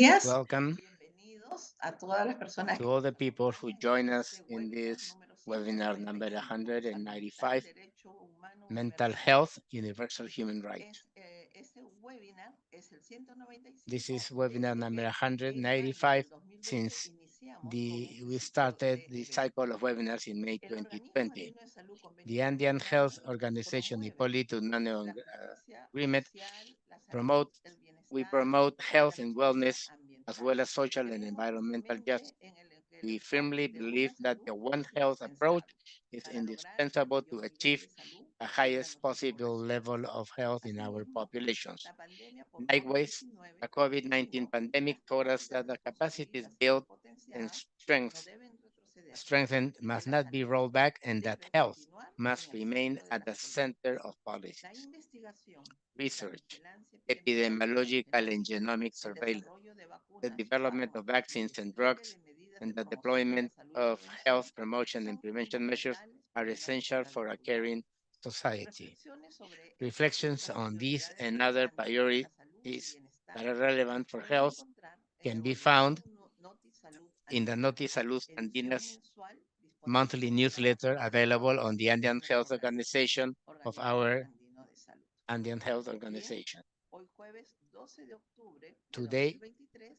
días. Welcome Bienvenidos a todas las personas to que all the están people aquí who en join us este in webinar this número 7 webinar sobre number efectivos, salud mental y 195, derecho humano Mental universal. Health, Universal Human Right. Este webinar es el This is 195 webinar desde number en mayo 195 del 2020 since iniciamos con este we ciclo started de the eventos. cycle of webinars in May El Organismo 2020. Andino de Salud Convenio The Andean Health Interamericano Organization promueve Hipólito Unánimo la justicia Agreement social, la salud, promote el we bienestar promote y la health and justicia wellness as ambiental. well as social and Creemos environmental justice. firmemente en el que el We firmly enfoque de una believe that salud the One es Health approach indispensable is para lograr el indispensable to mayor nivel achieve de salud the para highest nuestras possible poblaciones. level of health in our Asimismo, populations. la pandemia por Likewise, COVID-19 the COVID-19 demostró que pandemic las taught us that capacidades the capacities constructivas y built and potenciadas no deben retroceder strengthened y que must la not be salud rolled back and that debe health continuar en must el remain centro de at las the center políticas. of La policies. investigación, la Research, vigilancia epidemiológica y epidemiological and genética, genomic el surveillance, desarrollo de the vacunas y development of fármacos y el vaccines and despliegue de drugs, medidas de and the promoción de la deployment salud y of prevención health promotion and son prevention measures fundamentales are para una essential sociedad for a saludable. caring society. Reflexiones sobre estas y Reflections otras on these prioridades and other relevantes para la salud y priorities bienestar that are se relevant for pueden health encontrar en can el be found boletín Noti Salud in the Andina, Noti Salud edición Andinas mensual disponible monthly en la newsletter página web available on the Andean de Health nuestro Organization of organismo our andino de salud. Andean Health Bien, Organization. hoy jueves 12 de octubre de Today, 2023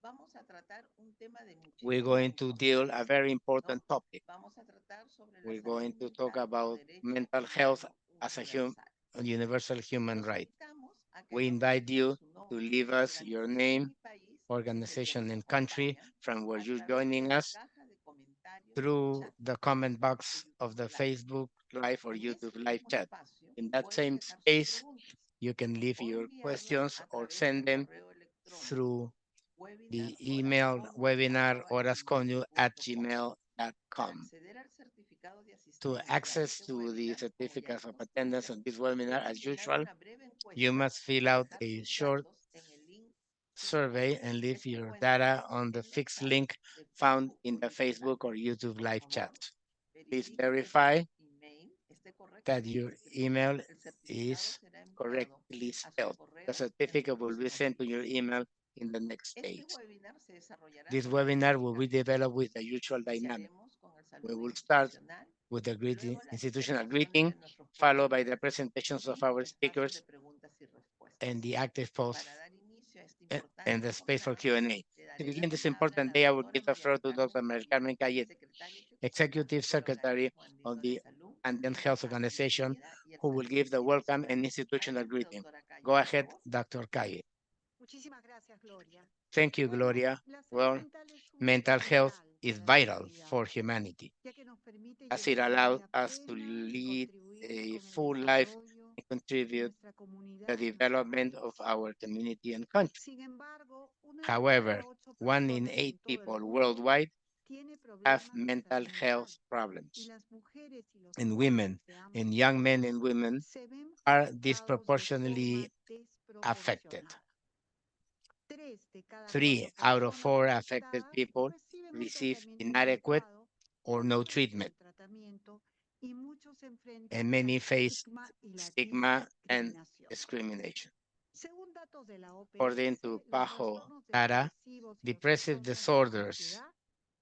vamos a tratar un tema de we're muchísima going to deal a importancia, very important ¿no? topic. Vamos a tratar sobre la We're salud going to talk mental como about derecho mental health humano as universal. a universal human Los right. invitamos a que We nos invite dejen you su to nombre, leave us your organización name, y país desde el que organization, nos and country acompañan from where a you're través de joining la us caja de comentarios del through chat the de comment Facebook o box of YouTube the Live. Facebook Live or En YouTube ese Live mismo chat. espacio In that pueden same dejar sus space, preguntas you can leave o your enviarlas questions a or través send del them correo electrónico through the email webinar webinar.orasconio@gmail.com. Para webinar@gmail.com. acceder al certificado de To asistencia a access este to the webinar, como ya certificates es of attendance costumbre, of this webinar, deben as llenar usual, una breve you encuesta must fill y out dejar a sus short datos en el link survey fijado and leave que se your encuentra data on the en los fixed chats link de found Facebook in o the YouTube Live. Facebook or YouTube Por live favor, chat. Please verifique que su verify email esté that your correctamente escrito. email El certificado is será enviado correctly a su spelled. The correo en los certificate will be próximos sent to días. your email in the next Este days. webinar se desarrollará This de manera webinar will be dinámica. developed with the usual dynamic. Iniciaremos con el We saludo will start institucional, with the luego las institutional presentaciones greeting, de nuestros followed ponentes by the presentations of y our espacio de speakers preguntas y and respuestas. the active post Para dar inicio a este and importante the space for jornada, Q&A. le To daré la begin this palabra a important la day, I will doctora give the María floor del to Dr. Carmen Mary Calle, Carmen Calle, secretaria ejecutiva Executive del Secretary Organismo of Andino de the Salud, Andean quien les Health da la Organization, bienvenida y el who will saludo give the welcome institucional. and institutional Adelante, greeting. doctora Calle, Go por ahead, favor. Dr. Calle. Muchísimas gracias, Gloria. Thank you, Bueno, Gloria. la salud Well, mental es un mental derecho health vital is para la vital humanidad, for humanity ya que nos permite as llevar it una allows vida us to plena y lead contribuir a con el full life desarrollo and de contribute nuestra the comunidad y nuestro development of país. our community and country. Sin embargo, una de However, cada ocho 1 in 8 personas en todo el people mundo worldwide tiene have problemas de mental salud mental health y problems, las mujeres y los and women jóvenes de and ambos young men sexos and women se ven are afectados de forma disproportionately affected. desproporcionada. Tres de cada Three cuatro out of personas four affected afectadas people reciben un receive tratamiento inadequate inadecuado or o no no treatment, reciben tratamiento y muchos and enfrentan many el face estigma y la stigma and discriminación. discrimination. Según datos de la According OPS, to los PAHO trastornos data, depresivos y los depressive trastornos de la disorders ansiedad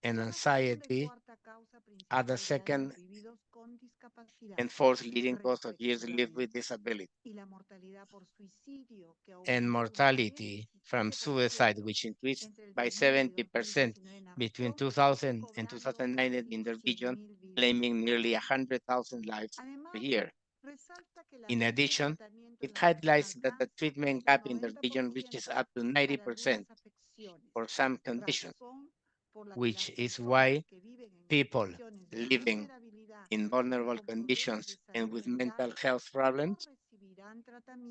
and son la segunda y anxiety cuarta causa are the principal de second años vividos con discapacidad and fourth leading cause of years lived with respectivamente, disability. y la mortalidad por suicidio, que And aumentó un mortality from suicide, 77% which increased entre el by 2000 y 70% 2019, between nació 2000 and cobrando 2009 casi in the region, 100.000 vidas claiming nearly cada año. 100,000 lives per Además, year. resalta que la In red de addition, tratamiento en it la región highlights that the alcanza treatment el gap in the region reaches 90% up to para 90% algunas afecciones, for some conditions, razón por la que las which is personas why que viven en people condiciones de living vulnerabilidad in o vulnerable con problemas conditions de and salud with mental mental health no problems recibirán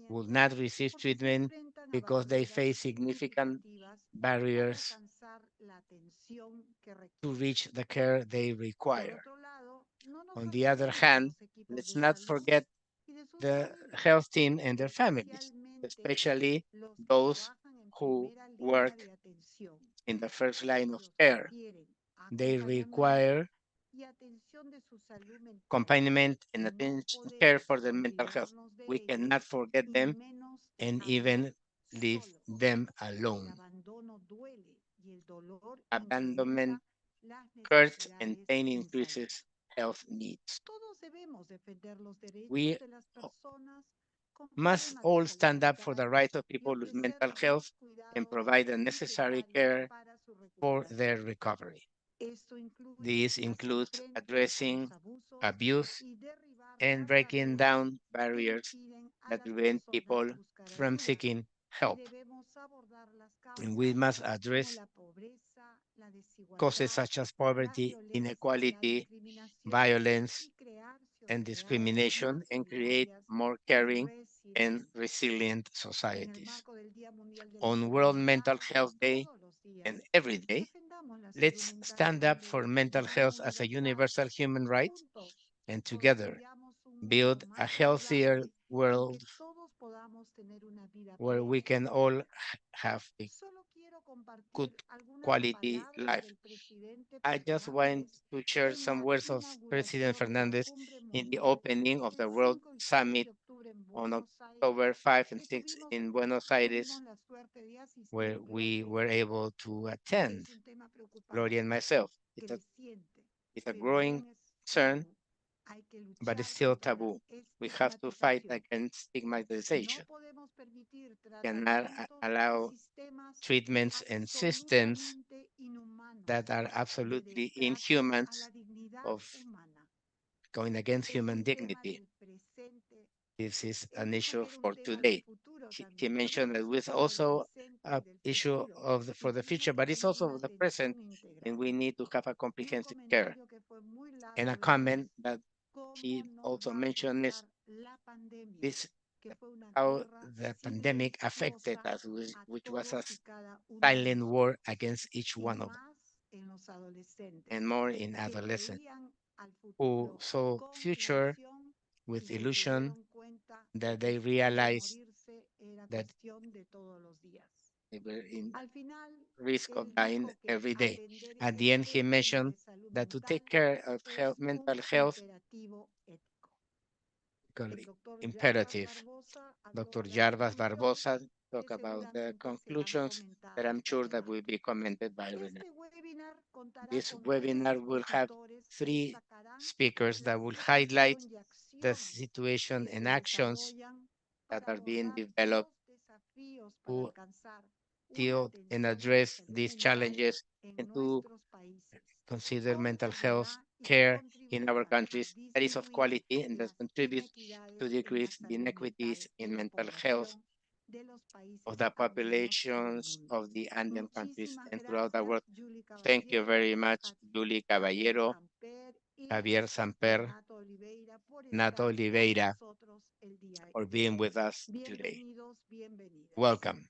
would tratamiento not receive porque se treatment enfrentan a because they barreras face significant significativas para barriers alcanzar la atención que to requieren. reach the care they Por require. otro lado, no nos On the other olvidemos de hand, los equipos let's de not salud forget y de sus the familias, health team and their families, especialmente especially los que those trabajan en who primera línea work de atención, in the first line of los que care. requieren They acompañamiento require y atención de su salud mental. accompaniment and No attention, care podemos for their mental health. olvidarnos de We ellos cannot forget y them menos and dejarlos even leave solos them y alone. abandono duele y el dolor Abandonment incrementa las hurts and necesidades pain en salud. increases health needs. Todos debemos defender los derechos We de las personas con must problemas de all salud stand up for mental the rights of y people with mental ofrecerles health los and cuidados provide the necessary necesarios care para su for their recuperación. recovery. Esto incluye This hacer includes frente a addressing los abusos abuse y derribar and las breaking barreras down que barriers impiden a that las prevent personas people buscar from ayuda. seeking Y help. debemos abordar las And we causas must como address la pobreza, la causes desigualdad, such as la poverty, violencia y la inequality, discriminación violence, y crear and sociedades discrimination, más and create solidarias more y caring and resilientes. resilient En el societies. marco del Día Mundial de la On Salud World Mental Mental, Health Day todos los and días, every day, defendamos la salud let's mental stand como up un for derecho mental humano health as a universal. universal human right, Juntos and together construyamos un mundo build a más healthier saludable en world que todos podamos tener una vida where we plena can y all digna. have a Solo quiero compartir good algunas quality palabras life. del presidente I just want Fernández to share en some la words of President inauguración de la Fernandez Cumbre in the Mundial opening of el the World 5 y 6 Summit de octubre en on Buenos Aires, October 5 and que 6 tuvimos, in Buenos Aires, tuvimos la suerte de asistir, where we Gloria, were able to y attend, es un tema preocupante, Gloria and myself. creciente, It's a pero growing aún es concern, tabú. Hay que but it's luchar still contra la taboo. We have to fight estigmatización. against stigmatization. No podemos permitir Cannot tratamientos allow y sistemas treatments and systems absolutamente inhumanos that are que absolutely desplazan inhuman a la dignidad of humana. going against Es human un tema dignity. del presente. This is Él an dijo issue que era un for tema del today. futuro He también. mentioned that También it's es un tema del also presente an y del issue futuro. of for the Y future, tenemos but que it's tener also una the present, atención and integral. we need to have a Y un comprehensive care. comentario que fue muy And a labioso comment that cómo he nos also va a mentioned is afectar la pandemia, this que fue una how guerra the pandemic affected silenciosa us, which was a todos y cada uno de silent nosotros, war against each y one of them, más en los adolescentes and more in que adolescents veían al who futuro saw con future ilusión y with se illusion dieron cuenta de that que they vivir o realized morirse era that cuestión de todos los días. they were in Al final, risk of él dying dijo que every day. atender At este the end, he tema mentioned de salud that to mental take care of es mental un health imperativo ético. is El doctor imperative. Barbosa habló Dr. de las Jarbas conclusiones Barbosa que talked about the seguramente serán conclusions that comentadas I'm por sure that will Renato. be commented by Renee. Este webinar contará This con webinar tres will have expositores que 3 destacarán speakers la that will highlight situación y the acciones situation que and se actions desarrollan that para are being abordar developed los desafíos para to alcanzar una deal and atención a la address salud these mental challenges en and to nuestros países consider con mental health calidad y que care in our contribuyan a countries that is of disminuir quality and that las contributes inequidades to en la decrease the salud inequities mental in en la mental health población de los of países the andinos y del populations mundo. of the Andean countries Muchísimas and throughout the gracias, world. Julie Thank you Caballero, very much, a Julie Javier Caballero, Samper y Javier Samper, Renato Oliveira por Nato estar Oliveira, con nosotros el día for de being hoy. with us today. Bienvenidos, bienvenidas. Welcome.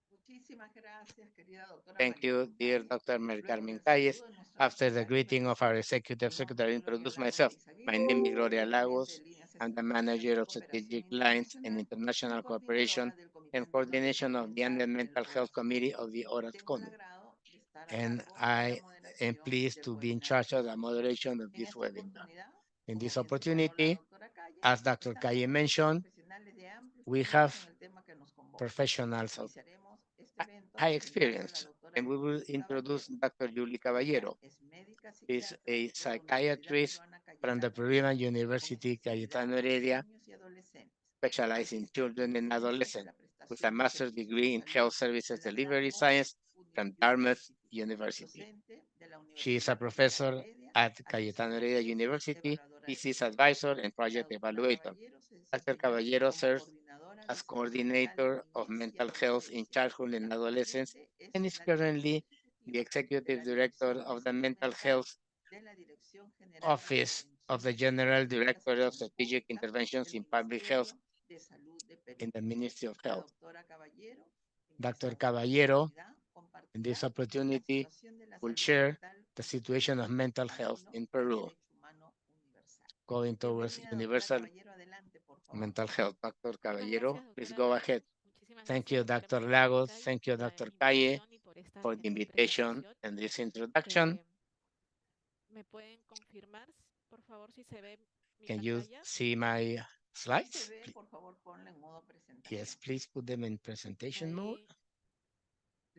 Muchísimas gracias, querida doctora Thank you, María dear Calle. Dr. Mary Luego Carmen del Calles. saludo de nuestra After the oficial de greeting of our medición, Executive mi Secretary, nombre es Gloria introduce Lagos myself. de Izaguirre, My name is soy Gloria gerente de Lagos. líneas I'm the estratégicas manager de of cooperación Strategic Lines and internacional y International Cooperation coordinadora del Comité and Andaluz de coordination Salud of the Mental Andean del Mental Health Orascom. Committee of the Tengo el Orascom. agrado de estar a And cargo de la I am moderación pleased del to be in webinar charge de of the hoy. moderation of En this esta webinar. oportunidad, In como this bien señaló la opportunity, doctora Calle, as Dr. estamos Kaye con mentioned, profesionales de amplio we experience have en el tema que nos convoca. professionals of Iniciaremos este evento high presentando a la experience, doctora and we will Julie introduce Caballero. Dr. Julie Ella Caballero. es médica Is psiquiatra a de la Universidad psychiatrist Peruana from the Cayetano Peruvian Heredia, con University especialidad Cayetano en Heredia, niños y adolescentes. specialized in Es children and especialista en adolescents, la with a prestación de master's servicios de degree in salud health services en la delivery Dartmouth science from Dartmouth University. University. Docente de la She is a Universidad Cayetano professor Heredia, at Cayetano asesora de Heredia tesis, University, evaluadora de thesis proyectos. advisor, and La project doctora evaluator. Caballero se Dr. desempeñó Caballero como serves coordinadora de as salud mental en coordinator of niñez y mental health in adolescencia childhood y and adolescence, actualmente es and is la directora currently the ejecutiva de executive la director Dirección de of the Salud Mental Mental Health de la Dirección General de Office of the Intervenciones General Estratégicas Director en of Salud Strategic Pública Interventions del in Public Health Ministerio de Salud de Perú. in the Ministry of La Health. doctora Caballero en Dr. esta Caballero, oportunidad in this compartirá la opportunity, situación de la will salud share mental the en situation of Perú, mental health camino in al Peru, derecho humano universal. going towards Bienvenida, doctora universal Caballero, adelante, por favor. mental health. Dr. Muchísimas Caballero, gracias, please doctora go Lagos. ahead. Muchísimas Thank gracias, you, doctora Dr. María Carmen Lagos. Calle, Thank you, por la Dr. Calle, invitación y por esta for the gentil invitation presentación. and this introduction. ¿Me pueden confirmar, por favor, si se ve mi Can you pantalla? see my Si se slides? ve, por favor, ponla en modo presentación. Yes, please put them in presentation mode. Ahí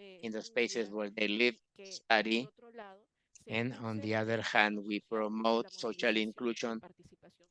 in the spaces comunidad, where they live, y que, study, por otro lado, se and on the impulse other la hand, we inclusión social y promote la social movilización y inclusion participación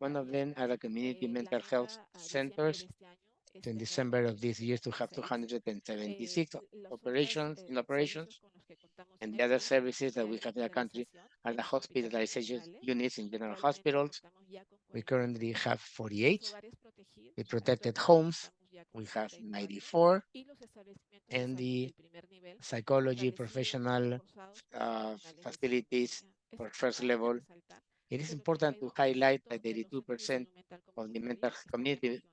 One of them are the community La mental meta health a diciembre de centers. este año es In tener December of this year to have 276. 276 Las otras operations in operations. servicios con los que contamos And the other EPUs services that de we have in the country hospitalización are the en los hospitales hospitalization generales. units in general Actualmente hospitals. contamos ya con We 48. currently have Los 48. hogares protegidos, The protected actualmente homes, contamos ya con we have 94. 94. Y los establecimientos de And salud the del primer nivel psychology establecidos y professional reforzados por profesionales de salud. facilities Es for first importante level. resaltar It is que el important to 82% highlight that de los centros de 82% salud mental of the comunitaria mental están en community regiones.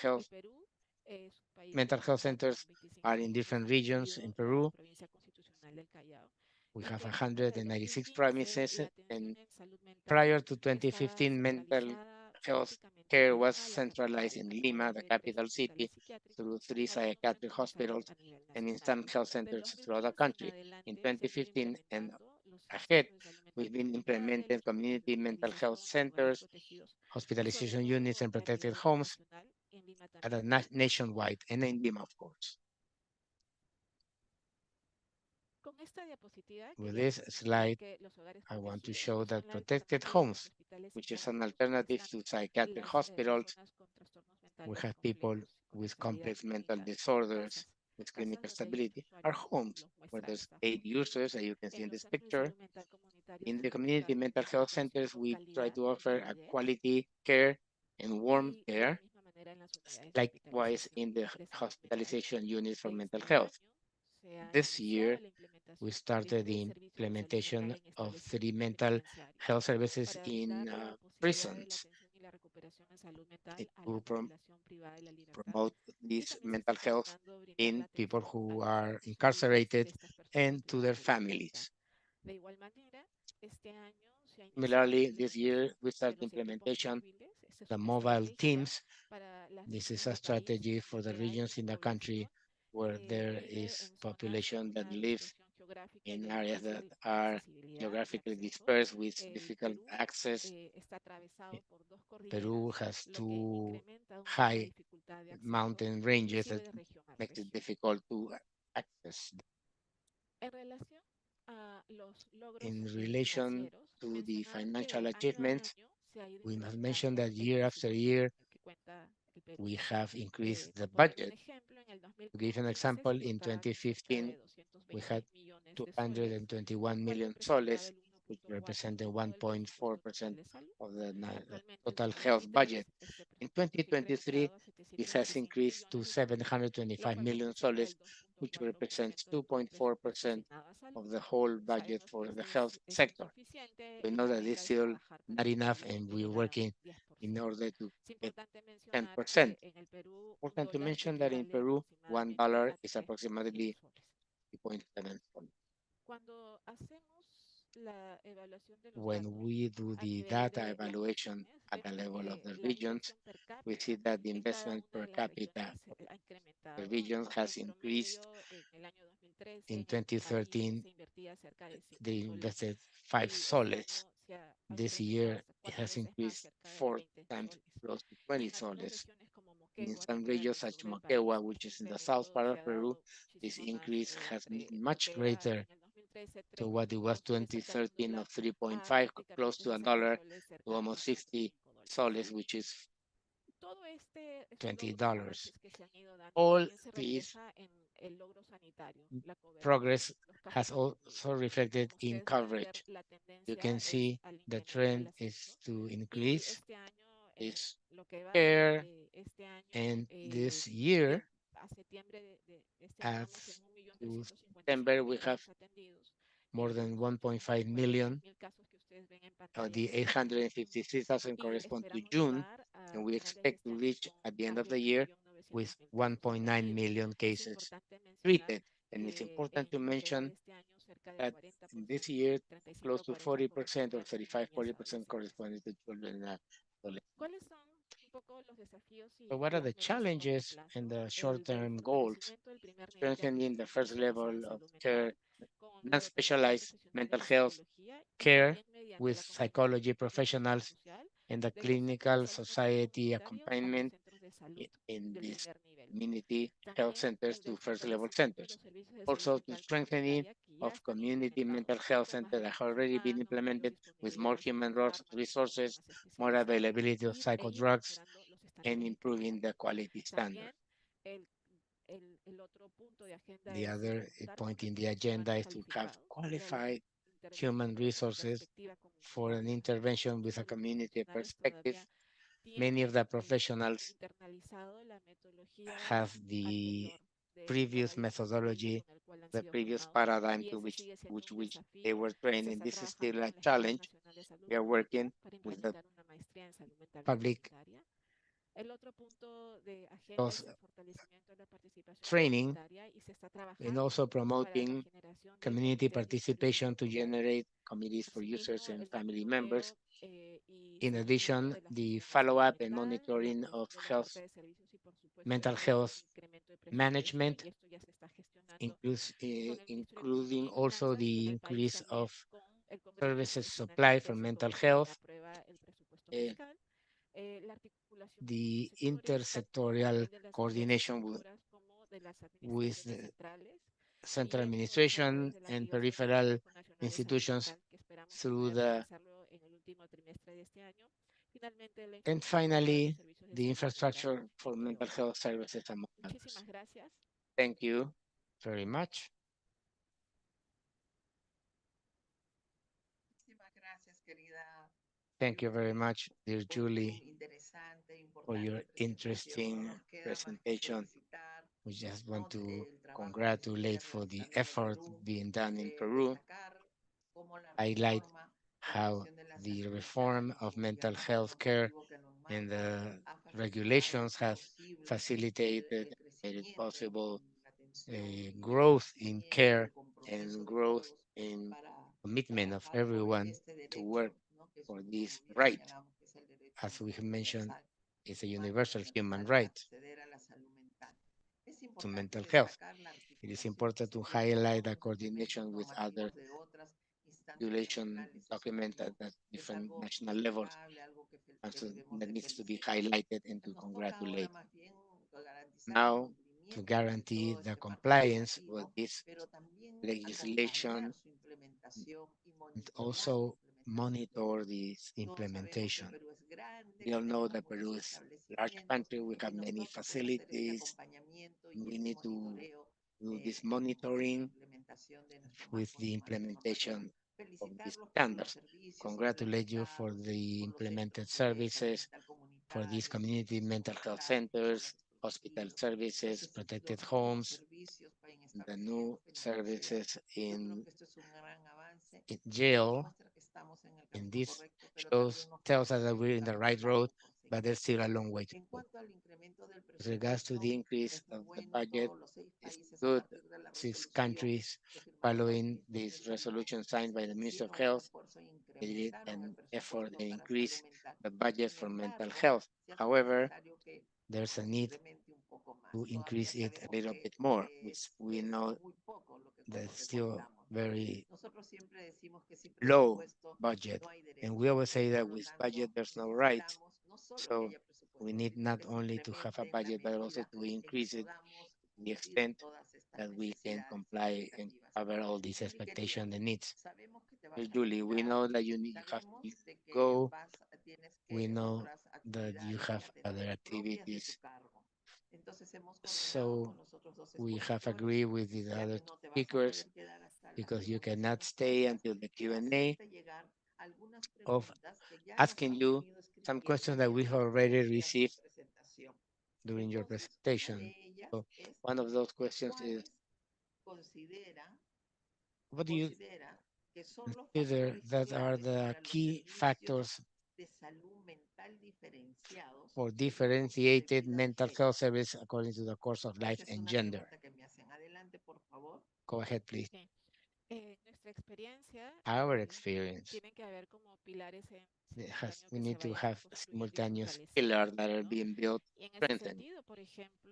health El Perú es un país mental health descentralizado con centers 25 are in different regions in Peru. la provincia constitucional del Callao. We Y have que antes del 196 2015 provinces, la atención and en salud mental prior to estaba 2015, mental centralizada health prácticamente care en was Lima, la centralized in capital, Lima, the de capital tres city, hospitales psiquiátricos through 3 y algunos psychiatric centros de salud hospitals a nivel and nacional. instant health Del centers throughout the 2015 en country. In adelante se han ido 2015 and implementando los ahead, centros de salud mental we've been comunitarios, implementing community mental health centers, protegidos, y hospitalization sobre units, todo and a protected nivel homes nacional, en Lima at también. nationwide and in Lima, of course. Con esta diapositiva With queríamos this mostrar slide, que los hogares I want to protegidos, show que that son la protected alternativa a los homes, hospitales which is an psiquiátricos, alternative están to psychiatric las hospitals, personas con trastornos we mentales have people complejos, con with estabilidad complex mental clínica, disorders, with casas clinical donde hay 8 stability, are usuarios, como homes los where muestra there's esta 8 foto. users, as you can see En in los this centros de picture. salud mental comunitarios In the se community busca mental una health atención centers, con we try calidad to y offer a calidez, quality care and warm y de la care, misma manera en las unidades de likewise in the hospitalización de salud mental. hospitalization units for mental Este health. año se ha This year, iniciado la implementación we de started the 3 servicios de salud implementation mental en of 3 establecimientos mental penitenciarios health services para in brindar la posibilidad de la prisons atención y la recuperación en salud mental to a la población privada de la libertad. promote Y this también se mental está health procurando brindar la in people atención who a los are familiares incarcerated de estas personas and to their privadas de la libertad. families. De igual manera, este año se ha iniciado la Similarly, this year implementación we de start los equipos implementation móviles. Esta es the una mobile estrategia teams. para las This is regiones a del país strategy for the donde hay regions in the country población where que there vive is en zonas population con that una lives dispersión geográfica y in de areas that difícil are accesibilidad y geographically acceso. dispersed with El difficult Perú access. está atravesado por 2 Peru cordilleras, has lo que 2 incrementa aún más la high dificultad de acceso, mountain ranges inclusive that de región a makes it región. difficult to access. En relación a los logros In relation financieros, to the mencionar que financial año a achievements, año se ha ido we must mention incrementando that el year after presupuesto year, que cuenta el Perú. we have increased the Por poner un budget. ejemplo, en el To give an 2015 example, se in contaba con cerca 2015, de we had 226 millones de soles, 221 lo cual million representaba soles, el which 1.4% represented del presupuesto 1.4% total de salud. of the Actualmente, el total health 2023, budget. este In presupuesto se ha 2023, incrementado a this has 725 increased to millones de soles, lo 725 cual million representa soles, el which 2.4% represents del total presupuesto 2.4% asignado a salud. of the whole budget Sabemos for que the esto health es sector. insuficiente We y know la that meta it's es still trabajar para not que enough, podamos and we're llegar a un working 10%. in order to Es get importante mencionar 10%. que en el Perú un Important to dólar mention that in equivale Peru, aproximadamente $1 a is 3.1 approximately soles. 3.7 soles. Cuando hacemos la evaluación de los When datos we do a the nivel data de las evaluation regiones, at the vemos level of que the la regions, inversión per we cápita see that the en cada investment una per de las capita regiones of ha the incrementado. regions has En increased. promedio, en el año 2013, In en el país 2013, se invertía cerca de 5 they soles invested 5 y este soles. año se ha This incrementado year, hasta it 4 has veces más, increased cerca de 4 20 times, soles. close to Y 20 en algunas soles. regiones como In Moquegua, some que queda en regions el such sur del Moquegua, país, which este is in the south incremento part se of ha Peru, dado this muchísimo más. increase has been much Moquegua greater en el 2013, to what it was 3.2 soles, cerca de un 2013 dólar, of a 3.5, close prácticamente to a 60 dollar, soles, to cerca almost de 60 4.5 soles, dólares. which is Todo estos logros $20. avances que se han ido dando All también se these refleja en el logro sanitario, la cobertura, progress los casos has atendidos. also reflected Como in ustedes pueden ver, coverage. la You tendencia can es see al the incremento, al trend is ascenso. to Y increase este año, this lo que va care, de este año, and this year, a septiembre de este año, as vamos en to 1.355.000 September, we have casos atendidos. more Y than los 1.5 856.000 million. casos que ustedes ven en pantalla The son de junio. 853,000 Y correspond to esperamos June, llegar and a we finales de expect este to año reach con at the end más of de the year with 1.900.000 casos 1.9 atendidos. million Es cases importante mencionar treated. And it's que important to en lo que va de mention este año, cerca del that 40%, in this year, 35 close a to 40 40% or corresponden a 35, niñas 40% adolescentes. corresponding to children and adolescents. ¿Cuáles son un poco los desafíos y So what are las the metas a corto challenges plazo? and the El short-term goals? fortalecimiento del primer nivel de Strengthening the atención first especializada level en of salud care, mental, con la dotación de non-specialized profesionales mental de health psicología y care también mediante with el psychology acompañamiento professionals psicosocial and the de los centros de clinical salud mental society comunitarios a los accompaniment centros de salud in del these primer nivel. community health También centers el to del first level fortalecimiento de centers. los servicios de salud Also to mental strengthening comunitaria que ya of están community mental implementados health con más centers that have recursos already been humanos, mayor implemented with disponibilidad more de human resources, psicofármacos más more especializados availability of e ir psychodrugs, mejorando los and estándares de calidad. improving the quality standard. También el el otro punto de agenda The es other contar con point in the recursos agenda humanos is to have calificados, qualified realizar human intervenciones con resources perspectiva for an comunitaria. intervention Muchos with a de los community profesionales perspective. todavía Many of tienen the professionals internalizado la metodología have the anterior de previous trabajo y desarrollo methodology, con el cual han the sido previous formados, paradigm y to ese sigue siendo un which they desafío. were Se trained, and está this is trabajando still a con la Escuela challenge. Nacional de Salud We are Pública working para with the implementar una maestría en salud mental public comunitaria. El otro punto de agenda health es el fortalecimiento de la participación training comunitaria y se está and trabajando also para la promoting generación de community comités de participation to intervención. generate committees for users Asimismo, and el family members. monitoreo y In seguimiento addition, de la the gestión de salud follow-up and mental, la monitoring of revisión de la health, oferta de servicios y, por supuesto, mental también un health incremento de presupuesto, management, y esto ya se está gestionando includes, con el Ministerio de including Economía y also Finanzas y the en el país increase también of con el Congreso services Constitucional supply que for hace mental poco también health, aprueba el presupuesto uh, fiscal. La articulación con the otros sectores, tanto a intersectorial nivel de las coordination legislaturas como de las with administraciones the centrales, central y esto es a administration través de la and activación del peripheral Consejo Nacional de Salud institutions Mental, que esperamos through poder the, realizarlo en el último trimestre de este año. Finalmente, la and infraestructura de los finally, servicios de the salud mental, infrastructure for entre mental otros. health services, among others. Muchísimas gracias. Thank you very much. Muchísimas gracias, querida Thank you very much, dear por tu Julie, interesante, for your importante presentación. No interesting nos queda más que presentation. felicitar, We just ¿no?, want to el trabajo que se viene congratulate for the realizando en el effort Perú, being done in Peru, destacar cómo la highlight reforma de la how Comisión de la the Salud reform Mental y of el mental reglamento health care normativo que lo and enmarca the ha facilitado regulations su have posible facilitated, made it crecimiento possible en la atención y el growth in acompañamiento y care el compromiso and de growth todos in para commitment of trabajar por everyone este to work derecho, ¿no?, que es, for como this bien right. señalamos, que es el derecho As we have mentioned, universal, it's a humano y universal human universal, de right acceder a la salud mental. Es to importante mental health. destacar la It is articulación que important se to tiene highlight con the los documentos coordination with other normativos de otras instancias regulation nacionales, eso es document at algo the que es different algo national levels, destacable, algo and que so debemos that de needs to be felicitar. highlighted and to Nos toca ahora congratulate. más bien garantizar el Now, to cumplimiento de guarantee todo the este marco compliance with normativo, this pero también legislation acompañar su implementación y and monitorear la also implementación. monitor this Todos sabemos que implementation. Perú es grande, We que all know tenemos that muchos Peru is a large establecimientos country. We have y nos many toca pues hacer este facilities. acompañamiento y We este need to monitoreo do this de la monitoring implementación de nuestro with marco the normativo. implementation of these Felicitarlos por los standards. servicios Congratulate you for implementados, the por los implemented centros de salud services, mental for these comunitarios, los community centros mental health hospitalarios, centers, hogares hospital protegidos, services, protected los nuevos homes, servicios en and the new establecimientos penitenciarios. services Yo creo in que esto es un gran avance y nos jail. muestra que estamos en el And camino this correcto, pero también nos tells us muestra that que hay we're un in the camino right road, largo por but seguir. there's still a long way to En go. cuanto al incremento del With regards to the presupuesto, increase es muy of the bueno, budget, todos los 6 it's países a good. partir de la 6 resolución countries que firmaron los following ministros de this salud resolution signed by the Ministry of hicieron un Health, esfuerzo e they did incrementaron el an effort presupuesto and para salud increase mental. the budget Sin for mental embargo, health. se hace However, necesario que there's a se need incremente un poco to más. Todavía increase it a sabemos little que bit more, which we es know muy poco that's lo que still contamos, ¿no? very Nosotros siempre decimos que sin low presupuesto budget. no hay And we derecho. always say Por that lo with budget, tanto, there's no right. necesitamos no solo que So haya we presupuesto, need sino not que se only to have a incremente en la budget, but also medida to en que increase it podamos to the cumplir extent todas estas that we can necesidades y comply and expectativas. cover all these Julie, querida, expectations and needs. sabemos que te So vas a Julie, we retirar, know that you have to sabemos de que go. tienes We que know otras that you actividades que have other atender propias de tu activities. cargo. Entonces hemos coordinado So con los otros dos we have expositores, agreed with the ya other que no te vas a speakers poder quedar hasta la because you preguntas y cannot stay respuestas, until the de Q&A hacerte llegar algunas of preguntas que ya nos asking han you venido some escribiendo questions that we have mientras tú already hacías tu received presentación. during your Entonces, una presentation. de ellas So es one of those questions is, cuáles considera what do you que son los consider factores that are claves the para los key servicios factors de salud mental diferenciados for según tu perspectiva differentiated de mental género? health service according to the course of life Esa es and una gender? pregunta que me hacen. Adelante, por favor. Go ahead, please. Ok. Nuestra experiencia Our experience tienen que haber como pilares en has simultáneo we que se need to vayan have construyendo y simultaneous pillars fortaleciendo, that are ¿no? being built, Y en ese strengthened. sentido, por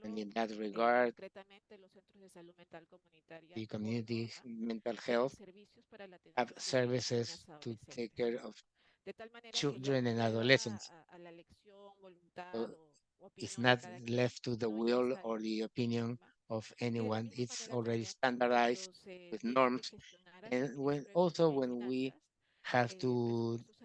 And ejemplo, in that regard, concretamente los centros de salud mental comunitaria the por community norma mental tienen health servicios para la have atención de niños, services niñas, to take adolescentes, care ¿no? of De tal manera que ya children no and queda adolescents. a la elección, So voluntad o it's opinión de not cada quien, left to the sino ya will está or the opinion legítima. of Y de la anyone. misma It's manera already también standardized cuando se with tiene que norms. gestionar al And when Ministerio de also Economía y when we Finanzas have to presupuestos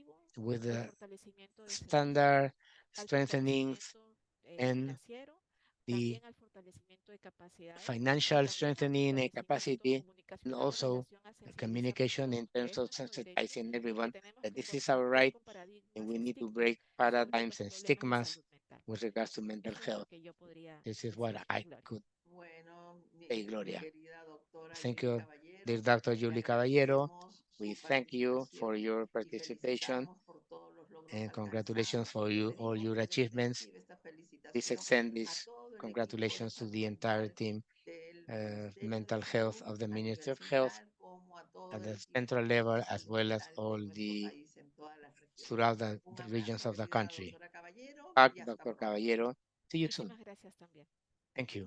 educativo, with al the fortalecimiento de servicios, standard al strengthening fortalecimiento and financiero, the también al fortalecimiento de capacidades, financial también strengthening and fortalecimiento capacity, and comunicacional en also relación a sensibilizar communication in terms esto of es nuestro derecho sensitizing y everyone que tenemos that que this is our romper right con and paradigmas we y need to estigmas break sobre paradigms los and problemas de stigmas salud mental. with regards to mental Eso es health. lo que yo podría This is what decir, I Gloria. could Bueno, say, mi Gloria. querida doctora Thank Julie you, dear Caballero, Dr. le Julie Caballero. agradecemos We su thank you for participación your y participation felicitamos por todos los logros and congratulations alcanzados. for you, all Pedimos your que se le achievements. exhiba esta Please felicitación extend a this todo el equipo de congratulations to salud the entire mental team del of Ministerio de mental health Salud of the a Ministry nivel of Health central como a todo at el the equipo central level de as salud well as mental all de nuestro the país en todas las regiones. throughout Un the regions abrazo, of the querida country. doctora Caballero, Back, y hasta Dr. pronto. Caballero. See you soon. Muchísimas gracias también. Thank you.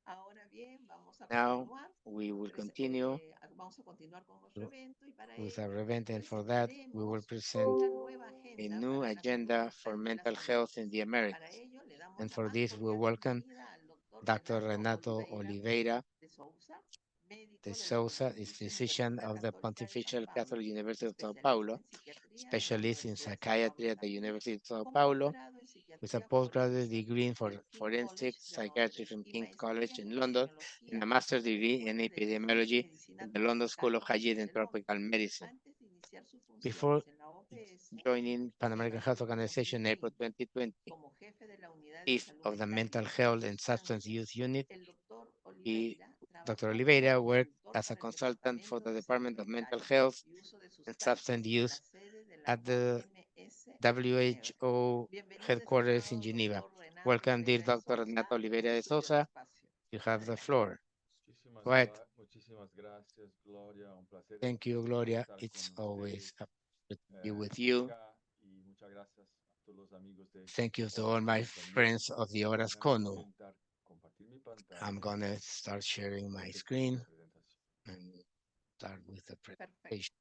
Ahora bien, vamos a Now continuar. we will continue Vamos a continuar con nuestro evento y para with ello our event, and for that we will presentaremos present una nueva a agenda new para las agenda for Américas de las mental health in the Américas. Para Americas. ello le damos And la for más this, we cordial welcome bienvenida al doctor Dr. Renato Oliveira de Sousa, de médico de la Sousa, is Pontificia physician Universidad of the Católica de San Pontifical Pablo, Catholic University of Sao especialista Paulo, en psiquiatría de la specialist in Universidad de San Pablo psychiatry at the también, University of Sao con Paulo, posgrado en with a psiquiatría postgraduate forense degree in del King forensic College de psychiatry Londres from y King's maestría College en in London, and epidemiología a master's degree in desde el Centro de epidemiology Medicina in the London Tropical School of Hygiene and de Londres. Tropical Medicine. Antes de iniciar sus Before funciones en la OPS, joining Pan en American Health April de Organization in April 2020, 2020, como jefe de la unidad de chief salud of the mental y Mental Health and Substance sustancias, Use Unit, el doctor he, Oliveira Dr. trabajó como Oliveira worked consultor as a para el consultant for Departamento the de Salud Department of Mental Mental Health y Uso de and Substance Sustancias en la Use sede de la at the OMS en Ginebra. WHO Bienvenido, headquarters in estimado Geneva. doctor Renato Welcome, dear Oliveira de Dr. Renato Sousa. Oliveira Es de suyo el Sousa. espacio. You have the Adelante. floor. Go ahead. Muchísimas gracias, Gloria. Un placer Thank you, siempre Gloria. estar It's con always ustedes, a pleasure to be with you. acá, y muchas gracias a todos los amigos de Thank you to all Horas my Cono también. friends of the Horas Déjame Cono. intentar compartir mi pantalla I'm gonna start sharing para my empezar screen la presentación. and start with the Perfecto. presentation.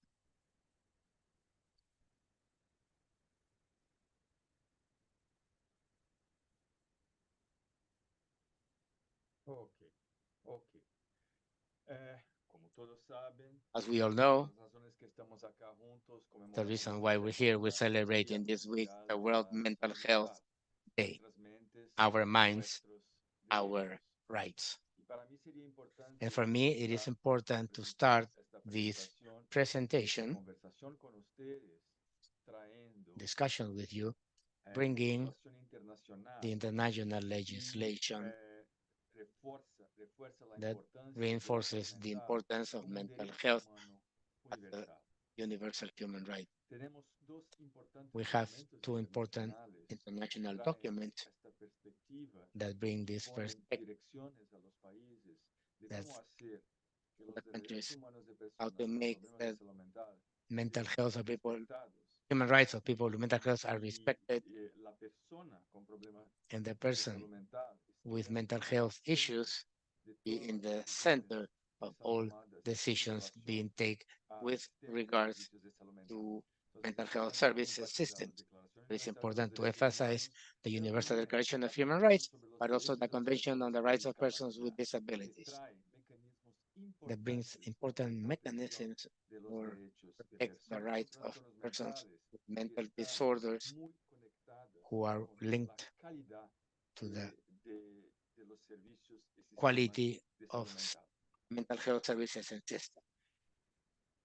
Ok. Como todos saben, As we all know, las razones que estamos acá juntos the conmemoramos reason why we're here, we're esta agenda celebrating Día this week Mundial the de World la Mental Salud Health Mental. Day, Nuestras mentes, our minds, nuestros our derechos. rights. Y para mí sería importante And for me, it is empezar important to presentar start esta this presentación, esta presentation, conversación con ustedes, trayendo discussion with you, bringing legislación internacional the international y legislation refuerza la that importancia de reinforces the implementar importance of un mental derecho health humano as a universal. universal human right. Tenemos dos importantes We have documentos two important internacionales international que traen documents esta perspectiva that bring y this ponen perspective direcciones a los países de that cómo hacer que the los derechos countries humanos de how personas to con make problemas de the salud mental mental sean health of people, respetados human rights of people with mental health are y respected, la persona con problemas and the de person salud mental with esté mental al health centro issues de be todas in las the decisiones center que of son all tomadas en decisions being relación taken a with sistemas de regards servicios de salud mental. to Entonces, mental es health importante services enfatizar las systems. declaraciones It's universales de los important to derechos emphasize humanos, the pero Universal también Declaration la of Human Convención Rights, sobre los but also Derechos the de las Convention on Personas the con Rights of Persons with Discapacidad, que Disabilities trae mecanismos that brings importantes important de protección mechanisms de los for derechos de protect the personas con rights of trastornos persons mentales with que mental están disorders muy conectadas who are con la linked calidad to the de los servicios y sistemas quality de of salud mental. mental health services and systems.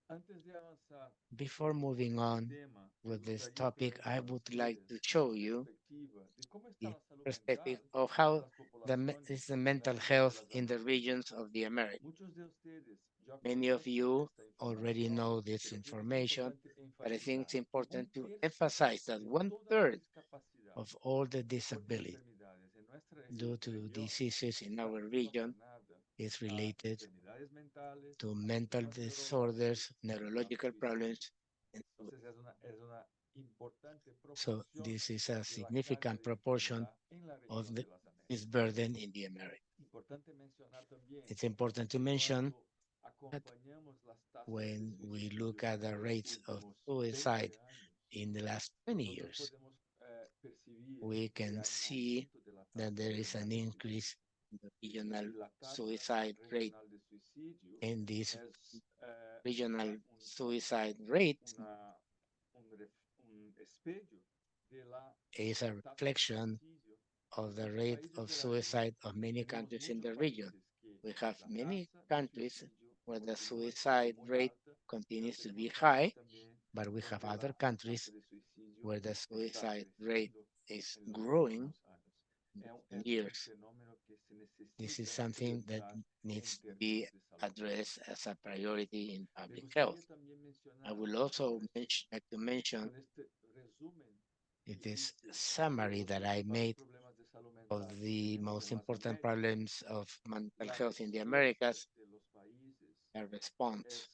Antes de avanzar Before moving con on este tema, me with this gustaría topic, I presentar a would like to ustedes show la you perspectiva de cómo está the la salud perspective mental of de how las is poblaciones the en la mental región de health las in the Américas. regions of the Americas. Muchos de ustedes ya Many of conocen you esta already información, know this pero creo que es information, importante but I think enfatizar it's que important un to tercio emphasize that de one toda la third discapacidad of all the por disability enfermedades en nuestra due to región diseases in está our region relacionada is a related enfermedades mentales, to a mental problemas neurológicos disorders, y a neurological suicidio. problems. And Entonces es una importante so proporción this is a de la carga significant de proportion enfermedad en la of región de las this Américas. burden in the Americas. Importante mencionar también It's important to que mention cuando that acompañamos las tasas when de we suicidio look at the de los rates of últimos suicide 20 años, in the last 20 nosotros years, podemos percibir we que can hay un see aumento de la that tasa there is an regional de suicidio. increase in the regional Y la tasa suicide rate, regional de suicidio and this es regional suicide rate un espejo de la is a tasa de reflection suicidio of the rate of suicide of many countries in the region. We have many countries where the suicide rate continues to be high, but we have other countries where the suicide rate is growing in years. This is something that needs to be addressed as a priority in public health. I will also like to mention this summary that I made of the most important problems of mental health in the Americas. The response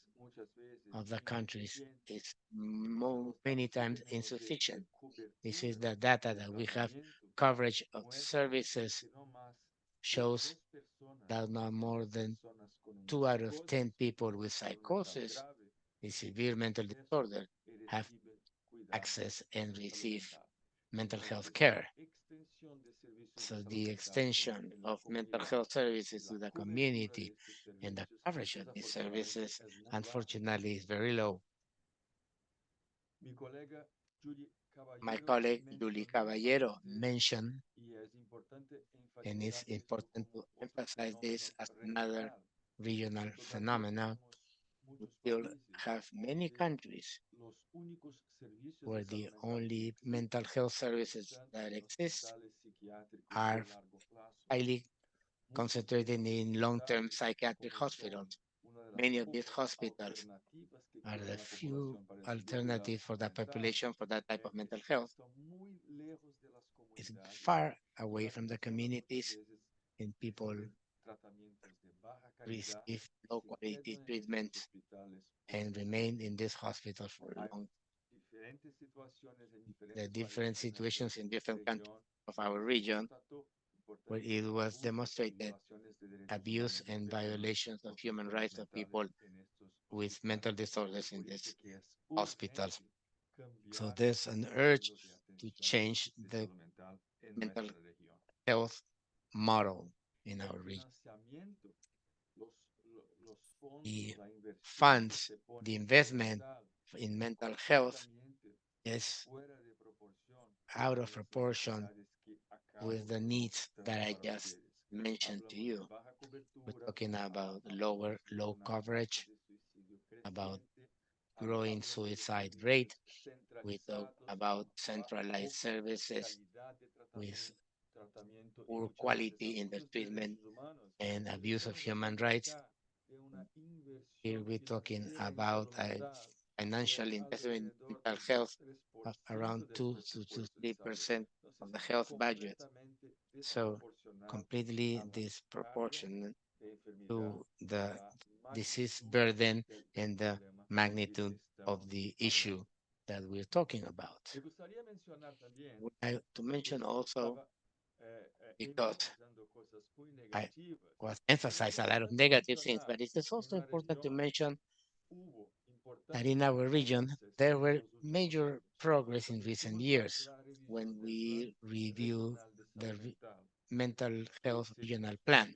of the countries is many times insufficient. This is the data that we have. Coverage of services shows that not more than 2 out of 10 people with psychosis, a severe mental disorder, have access and receive mental health care. So the extension of mental health services to the community and the coverage of these services, unfortunately, is very low. My colleague Julie Caballero mentioned, and it's important to emphasize this as another regional phenomenon. We still have many countries where the only mental health services that exist are highly concentrated in long-term psychiatric hospitals. Many of these hospitals are the few alternatives for the population for that type of mental health. It's far away from the communities, and people receive low quality treatment and remain in this hospital for long. The different situations in different countries of our region, where it was demonstrated abuse and violations of human rights of people with mental disorders in these hospitals. So there's an urge to change the mental health model in our region. The funds, the investment in mental health is out of proportion with the needs that I just mentioned to you. We're talking about low coverage, about growing suicide rate. We talk about centralized services with poor quality in the treatment and abuse of human rights. Here we're talking about a financial investment in mental health of around 2 to 3% of the health budget. So completely disproportionate to the disease burden and the magnitude of the issue that we're talking about. I would like to mention also, because I was emphasized a lot of negative things, but it is also important to mention that in our region, there were major progress in recent years when we review the mental health regional plan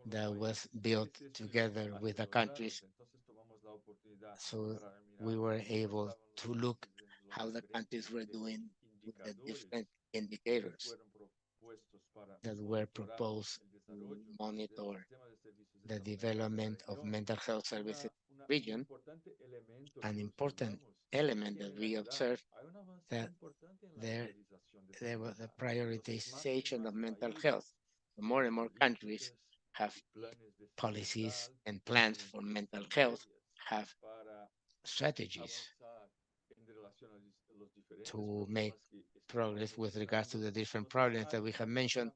that was built together with the countries. So we were able to look how the countries were doing with the different indicators that were proposed to monitor the development of mental health services region. An important element that we observed that there was a prioritization of mental health. More and more countries have policies and plans for mental health, have strategies to make progress with regards to the different problems that we have mentioned.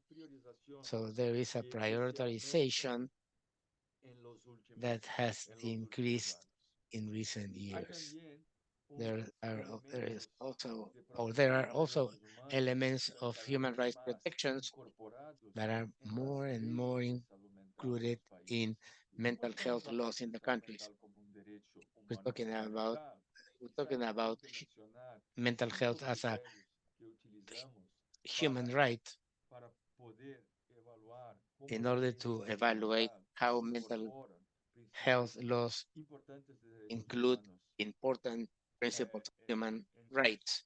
So there is a prioritization that has increased in recent years. There are also elements of human rights protections that are more and more included in mental health laws in the countries. We're talking about mental health as a human right in order to evaluate how mental health laws include important principles of human rights.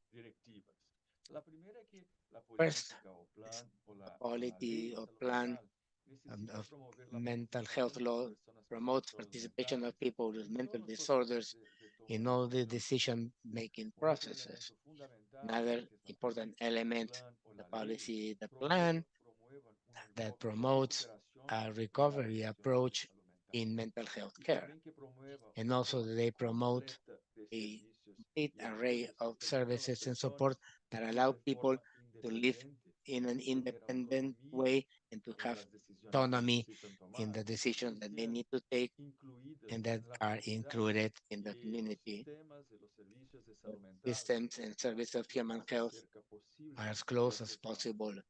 First, política o is plan o la quality ley de or salud plan mental necesita of promover la mental participación health de las law personas con promotes trastornos participation mentales of people with en mental todos los procesos disorders de toma in de all the decisiones. decision-making Un otro processes. elemento fundamental, Another que es la important política, el element, plan o the la ley, policy, the plan promuevan un that enfoque de promotes recuperación a y la recovery atención de approach salud mental. in mental health Y care. también que promueva And una also formación they promote completa de a servicios complete y array apoyos que of permitan a las services and support personas that vivir allow de people forma to live independiente in an y tener independent autonomía way and to en have las decisiones que autonomy necesitan in tomar the y decisions que that they sean need to take incluidas and that en la are comunidad. included in the Los community. sistemas de los servicios de salud mental Systems and services of lo human más health cerca posible are as de close este as espacio. possible.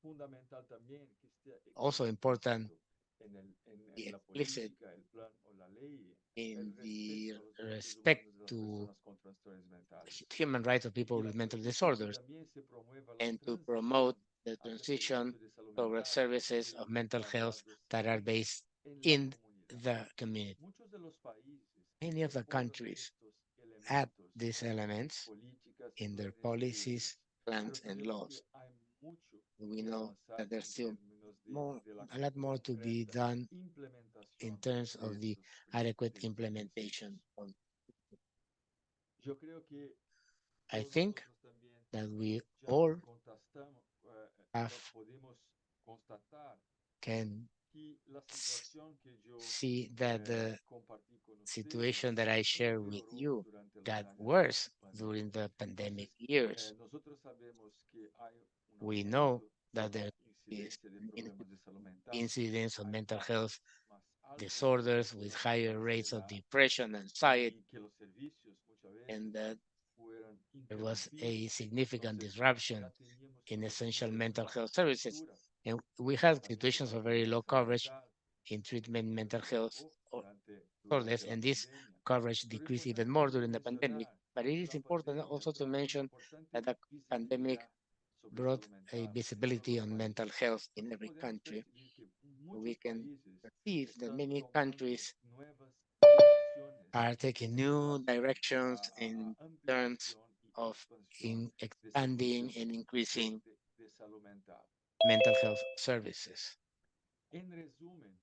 Fundamental también que esté Also important en la explicit política, el plan o la ley, in el the respeto a los derechos respect humanos de to las personas con trastornos mentales. human rights of Y people que with mental y que disorders también se promueva la and to transición promote the hacia transition servicios de salud towards mental services of mental health basados that are based en la in comunidad. the community. Muchos de los países Many of the incorporan countries estos add elementos these en sus elements políticas y in their planes de policies, plans, pero and sabemos laws. que hay mucho We que know avanzar that there's en still términos more, de la a lot more to be concreta done in implementación terms de of the estos adequate principios. implementation of. Yo creo que I todos think nosotros también that we ya all have podemos constatar can que la situación que yo see that the compartí con situation ustedes that I share with empeoró you durante los got años worse de during pandemia. the pandemic Entonces, years. nosotros sabemos que hay un We know aumento that de la there is incidencia de an problemas de salud mental, incidence of hay mental tasas health más altas de disorders with depresión y higher rates of ansiedad, depression, anxiety, y que los servicios muchas and veces that fueron there was interrumpidos. a significant Entonces, disruption ya teníamos in una essential situación mental de health services. cobertura And we en had tratamiento situations de of very problemas low de salud coverage mental, in treatment que mental se health agravó disorders, durante la and this pandemia. coverage Pero es decreased importante even more también during the pandemic. mencionar But it que is la important pandemia also to trajo una mention importante that the pandemic visibilidad sobre brought salud a mental en todos visibility los on mental países. health in Entonces every podemos country. percibir que We muchos can países perceive that están many tomando countries nuevas direcciones are taking en new relación a directions in terms ampliación y of expansión in de expanding servicios and increasing de salud mental. mental health services. En resumen,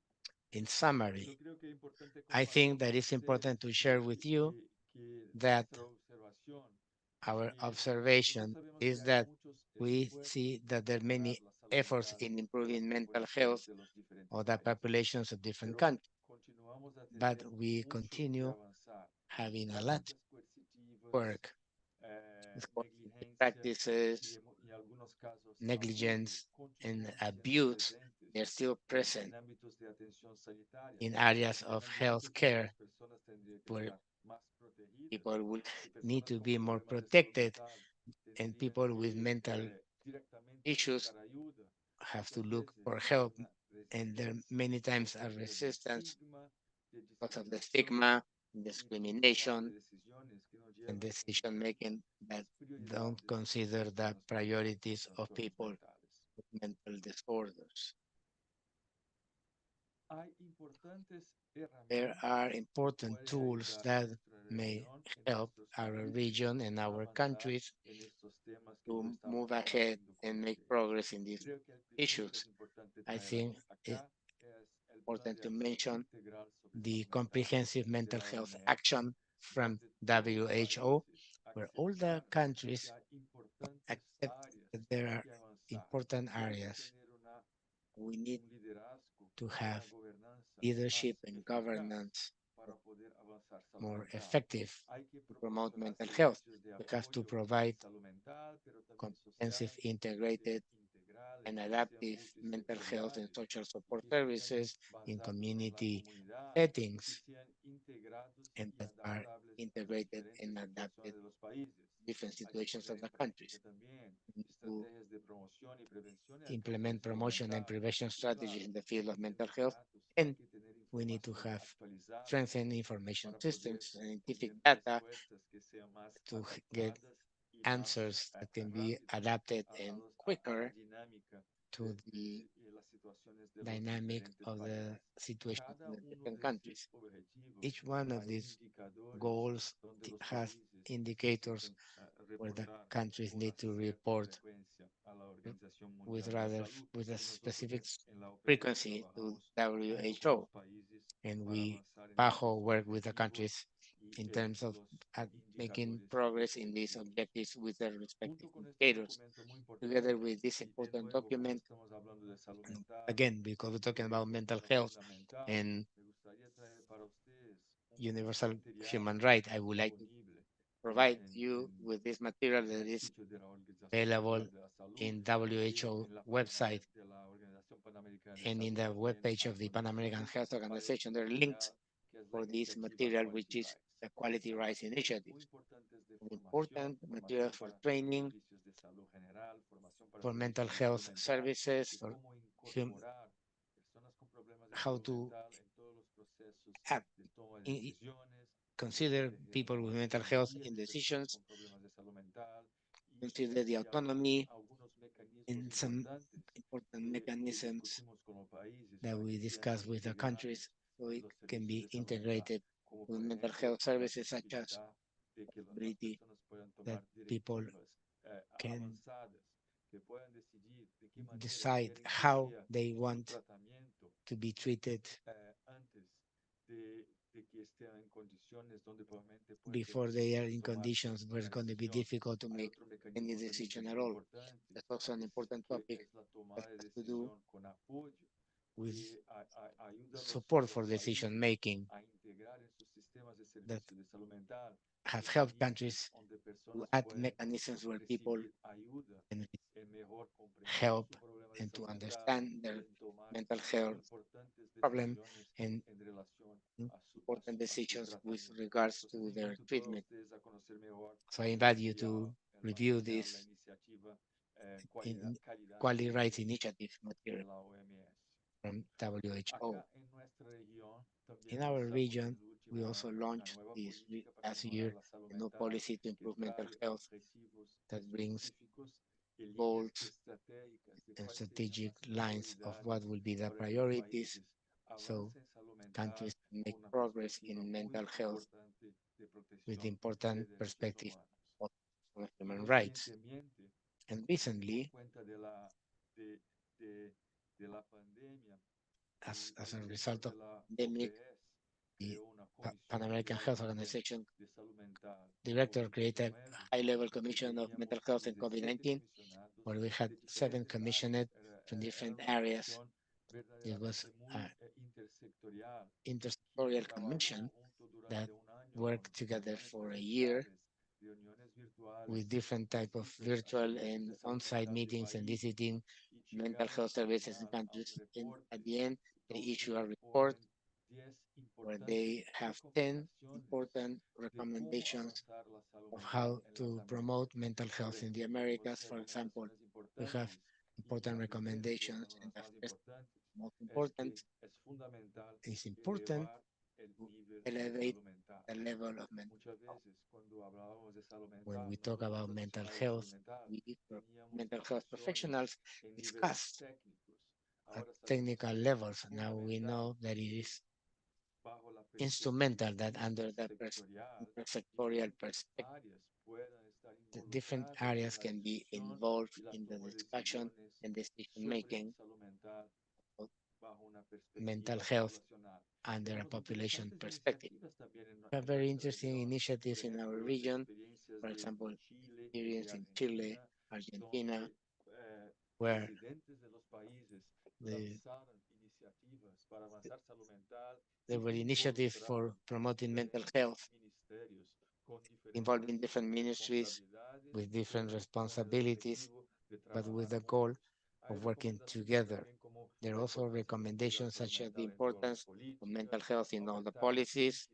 In yo summary, creo que es importante I compartir think con that it's ustedes important to share with you que that nuestra observación es our que nosotros observation sabemos que is hay that muchos we esfuerzos see en that there are mejorar many la salud efforts mental in de las improving mental poblaciones health de los diferentes of the países, populations of different pero countries, continuamos a but tener we mucho que continue avanzar. having a lot Prácticas coercitivas, work with negligencia practices, y algunos casos abuso negligence, and continúan siendo abuse. presentes They're still present en ámbitos de atención sanitaria, in areas en of ambientes health donde las care personas tendrían que where estar más protegidas people will y need personas to con be more problemas de salud protected, mental and tendrían people with que mental directamente issues buscar ayuda. have to Muchas look veces for hay help, una and there resistencia many times porque are hay un resistance estigma de because of the discriminación stigma, y por tomar discrimination, decisiones que no and llevan decision making that las prioridades don't de las consider the personas con priorities of trastornos people mentales. with mental disorders. Hay importantes There herramientas are que important puede tools ayudar a that nuestra may región en help nuestros our países region and a our avanzar countries en estos temas que yo to estaba move ahead compartiendo con and make ustedes. progress in these Creo que el primero que issues. es importante I traer think it's acá es el plan important de to acción mention integral sobre the salud mental comprehensive de mental la health OMS, action from donde todos los WHO, países where all the aceptaron que countries hay importantes accept áreas that there are que avanzar, important que hay que areas. tener We need un liderazgo to y have una gobernanza más leadership and eficaz governance para poder avanzar salud more mental. effective Hay que to promote proporcionar mental health. servicios de We have to apoyo en provide salud mental, pero también comprehensive, social, que sean integrated, integrales, and que sean adaptive mental health and multisectoriales social y support que estén services in basados en la community comunidad y que settings sean integrados and y that are adaptables a las integrated diferentes and situaciones adapted de los países. different Hay que situations poner of en the práctica countries. también We need to estrategias de promoción y prevención en el campo de implement salud promotion and mental. prevention Y strategies claro, in the hay field que of mental tener health, datos, hay and que tener we need to información have actualizada strengthened information para poder systems and scientific tener data respuestas que sean más to get adaptadas y más answers that can be rápidas adapted and a la quicker dinámica to the las situaciones de los dynamic diferentes of the países. situations in Cada the uno different de estos countries. objetivos Each one of hay these indicadores goals donde los has países indicators necesitan where the reportar countries una need to cierta report frecuencia with with a specific frequency to WHO, WHO, and we PAHO work with the countries in terms of making progress in these objectives with their respective indicators. Together with this important document, again, because we're talking about mental health and universal human right, I would like to provide you with this material that is available in WHO website and in the webpage of the Pan American Health Organization. There are links for this material, which is the Quality Rights Initiative. Important material for training, for mental health services, for how to consider people with mental health in decisions, consider the autonomy and some important mechanisms that we discuss with the countries so it can be integrated with mental health services such as ability that people can decide how they want to be treated before they are in conditions where it's going to be difficult to make any decision at all. That's also an important topic that has to do with support for decision making that have helped countries to add mechanisms where people can help and to understand their mental health problem and important decisions with regards to their treatment. So I invite you to review this in Quality Rights Initiative material from WHO. In our region, we also launched this last year a new policy to improve mental health that brings goals and strategic lines of what will be the priorities so countries can make progress in mental health with important perspective of human rights. And recently, as a result of the pandemic, the Pan American Health Organization director created a high-level commission of mental health in COVID-19, where we had 7 commissioned from different areas. It was an intersectorial commission that worked together for a year with different type of virtual and on-site meetings and visiting mental health services in countries. And at the end, they issue a report where they have 10 important recommendations of how to promote mental health in the Americas. For example, we have important recommendations, and the first most important is important to elevate the level of mental health. When we talk about mental health, mental health professionals discussed at technical levels. Now we know that it is instrumental that under the intersectorial perspective, the different areas can be involved in the discussion and decision making of mental health under a population perspective. We have very interesting initiatives in our region, for example, experience in Chile, Argentina, where there were initiatives for promoting mental health involving different ministries with different responsibilities, but with the goal of working together. There are also recommendations such as the importance of mental health in all the policies,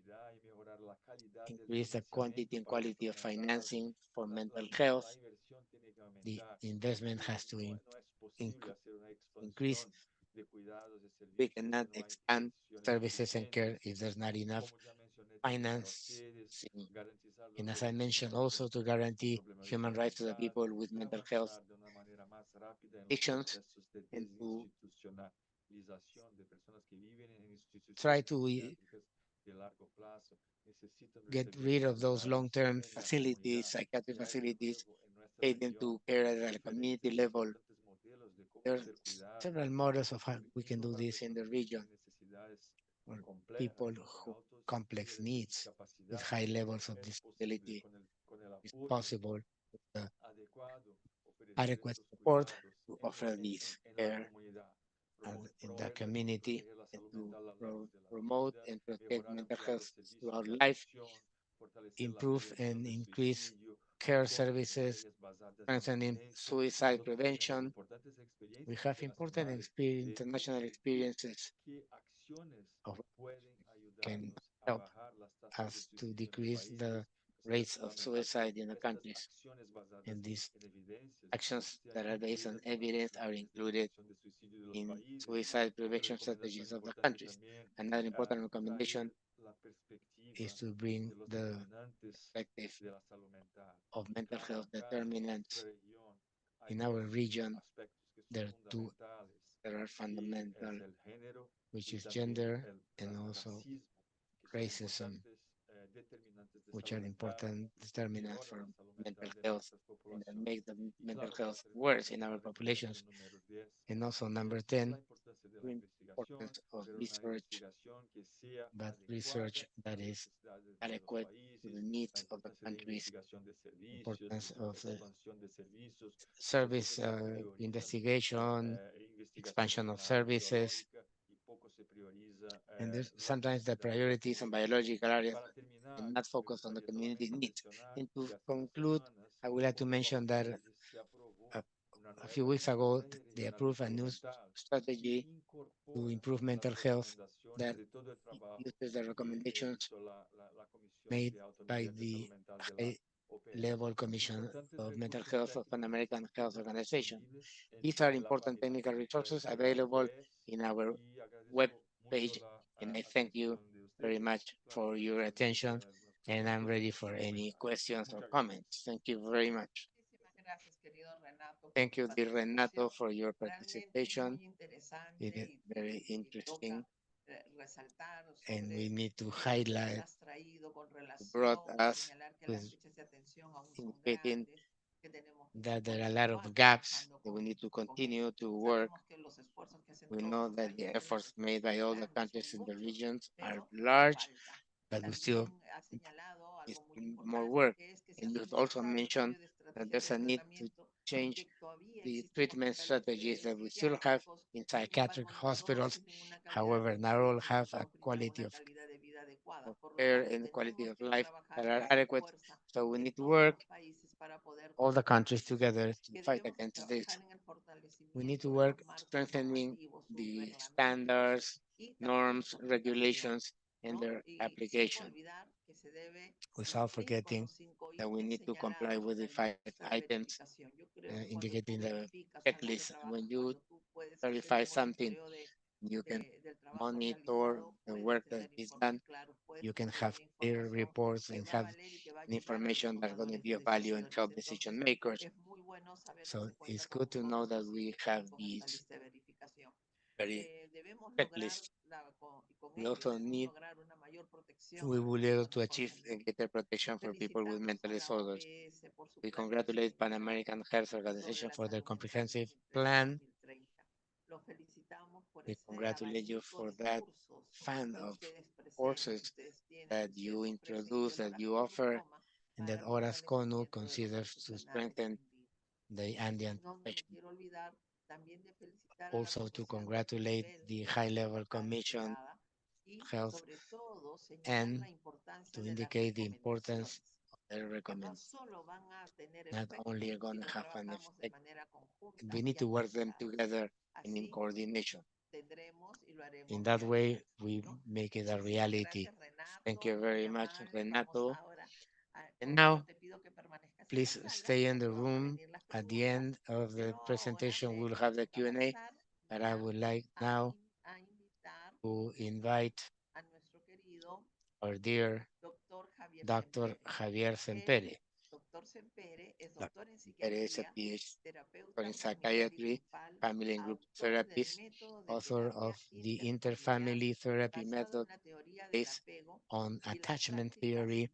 increase the quantity and quality of financing for mental health. The investment has to increase. We cannot expand services and care if there's not enough financing. And as I mentioned, also to guarantee human rights to the people with mental health conditions and to try to get rid of those long-term facilities, psychiatric facilities, take them to care at a community level There are several models of how we can do this in the region for people who complex needs with high levels of disability. It's possible with the adequate support to offer this care in the community and to promote and protect mental health throughout life, improve and increase care services, strengthening suicide prevention. We have important international experiences of can help us to decrease the rates of suicide in the countries. And these actions that are based on evidence are included in suicide prevention strategies of the countries. Another important recommendation is to bring the perspective of mental health determinants. In our region, there are two that are fundamental, which is gender and also racism, which are important determinants for mental health and that make the mental health worse in our populations. And also number 10, the importance of research, but research that is adequate to the needs of the countries, importance of the service investigation, expansion of services, and there's sometimes the priorities on biological areas and not focus on the community needs. And to conclude, I would like to mention that a few weeks ago, they approved a new strategy to improve mental health that uses the recommendations made by the high-level Commission of Mental Health of Pan American Health Organization. These are important technical resources available in our web page, and I thank you very much for your attention, and I'm ready for any questions or comments. Thank you very much. Muchísimas gracias, querido Renato. Thank you, por dear tu Renato, participación. for your Realmente es participation. muy interesante It is y very toca interesting, resaltar and we sobre need to lo que highlight, has traído con brought relación, us señalar que with las fechas de atención aún son indicating grandes, que tenemos que that there are a lot of continuar gaps trabajando that we con, need to con continue esto. to work. Sabemos que los esfuerzos que hacen We todos know los that the países efforts son made by all the grandes, countries son in the muchos, regions are pero large, falta. but we still También ha señalado is algo muy more importante, work. que es que se And hace you've muy also claro el mentioned cambio de that estrategias there's de a need to tratamiento, change que todavía the existen treatment hospitales strategies that we still have psiquiátricos in sin psychiatric monitores hospitals. y sin una calidad However, de not vida all que have les a brinda quality una of calidad de vida adecuada. Por lo care tanto, and quality tenemos of que life trabajar that are a adequate. fuerza So we en need to todos work los países para poder all the combatir countries esto, together to que fight debemos de against this. trabajar en el We need to fortalecimiento de work los marcos strengthening normativos, sus the reglamentos standards, y también norms, su aplicación, regulations, and ¿no? their Y sin application, olvidar que se debe without cumplir con forgetting los 5 that we ítems need to comply señalados with the al 5 inicio de items verificación. Yo creo que cuando tú indicating the verificas algo que checklist. trabajas, When you cuando tú puedes hacer verify un something, monitoreo you can del trabajo monitor realizado, the puedes work that tener is informes done. claros, puedes You can tener have una clear información reports que and va a have valer y que va a the ayudar a los information that's going to tomadores be de of value and decisiones. help decision Entonces, makers. es muy bueno saber que So se cuenta it's con good to know todos that estos we have elementos, esta these lista de verificación. very Debemos lograr, checklist. y con We ello also debemos need, lograr una mayor protección we a las will be able to personas con achieve salud. greater protection for people with Felicitamos mental a la disorders. OPS por su We plan congratulate Pan nacional American Health sobre Organization la for their salud mental comprehensive plan. 2030. Los felicitamos por We ese congratulate you abanico for de that cursos fund que of ustedes presentan, que courses ustedes tienen, that que you ustedes ofrecen y que introduce, that Horas you CONUS offer, toma and that para el Horas CONU fortalecimiento de los considers to profesionales strengthen andinos. the Andean No me profession. quiero olvidar también de felicitar a la Also to Comisión de alto congratulate nivel the por high-level la commission cancelada y health sobre todo señalar and la importancia to de las indicate the importance recomendaciones, of their que no recommends. solo van a tener Not efecto only are going si to lo have an trabajamos de effect, manera conjunta we need y to work them armonizadas. together and in Así coordination. tendremos y lo haremos In that way, realidad, we ¿no? make it a Muchísimas reality. gracias, Renato, Thank you muy very much, amable. Vamos Renato. ahora And por now, favor, te pido que permanezcas en la please sala stay in the porque van a room. venir las At the preguntas, end of the pero ahora presentation, me we'll have the toca Q&A, pasar but I ya would like now a invitar to invite a nuestro querido our dear doctor Javier Dr. Sempere. Javier Sempere. Doctor Sempere es Dr. doctor en Sempere is a psiquiatría, PhD terapeuta in familiar y psychiatry, grupal, family and group autor del therapist, método de author terapia of the interfamiliar interfamily therapy basado method en la teoría del based apego on y las attachment prácticas theory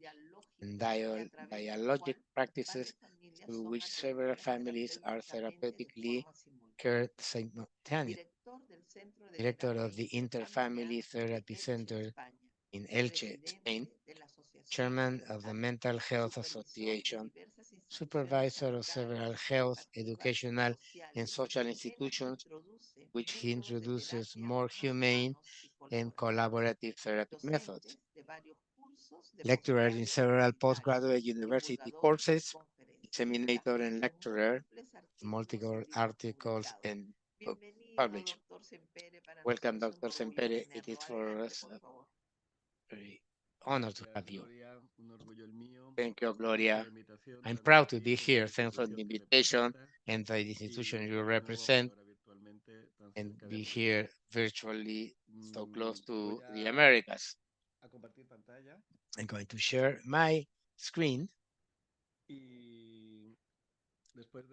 and dialógicas y a través del dialogic cual practices varias familias through son which several atendidas families are terapéuticamente de therapeutically forma simultánea. Kurt Simultaneous, director del Centro de director of the Pedagogía Interfamily Familiar de Therapy Elche, Center España, in Elche, presidente Spain, de la Asociación chairman of the Mental, Mental Health supervisor de Association, diversas instituciones supervisor of sanitarias, several health, educativas y educational, and sociales, social en las que institutions, introduce which he métodos de introduces terapia more más humane humanos y and colaborativos. collaborative therapy methods. Docentes de varios cursos de Lecturer posgrado in y several universitario, postgraduate university divulgador de courses, conferencias, disseminator and lecturer, múltiples artículos y multiple libros articles publicados. and book Bienvenido, published. doctor Sempere. Para Welcome, nosotros es un Dr. orgullo Sempere. It is tenerlo. for Adelante, us por a favor. very honor to have you. Gloria, un orgullo el mío. Thank you, Gracias por Gloria. la invitación, I'm tanto a proud ti to be como a la here. Thanks for the institución que invitation representas and the y institution you cómo vamos represent, ahora virtualmente tan and cerca de be América. here virtually so close to Voy the Americas. a compartir pantalla I'm going to share my screen, y después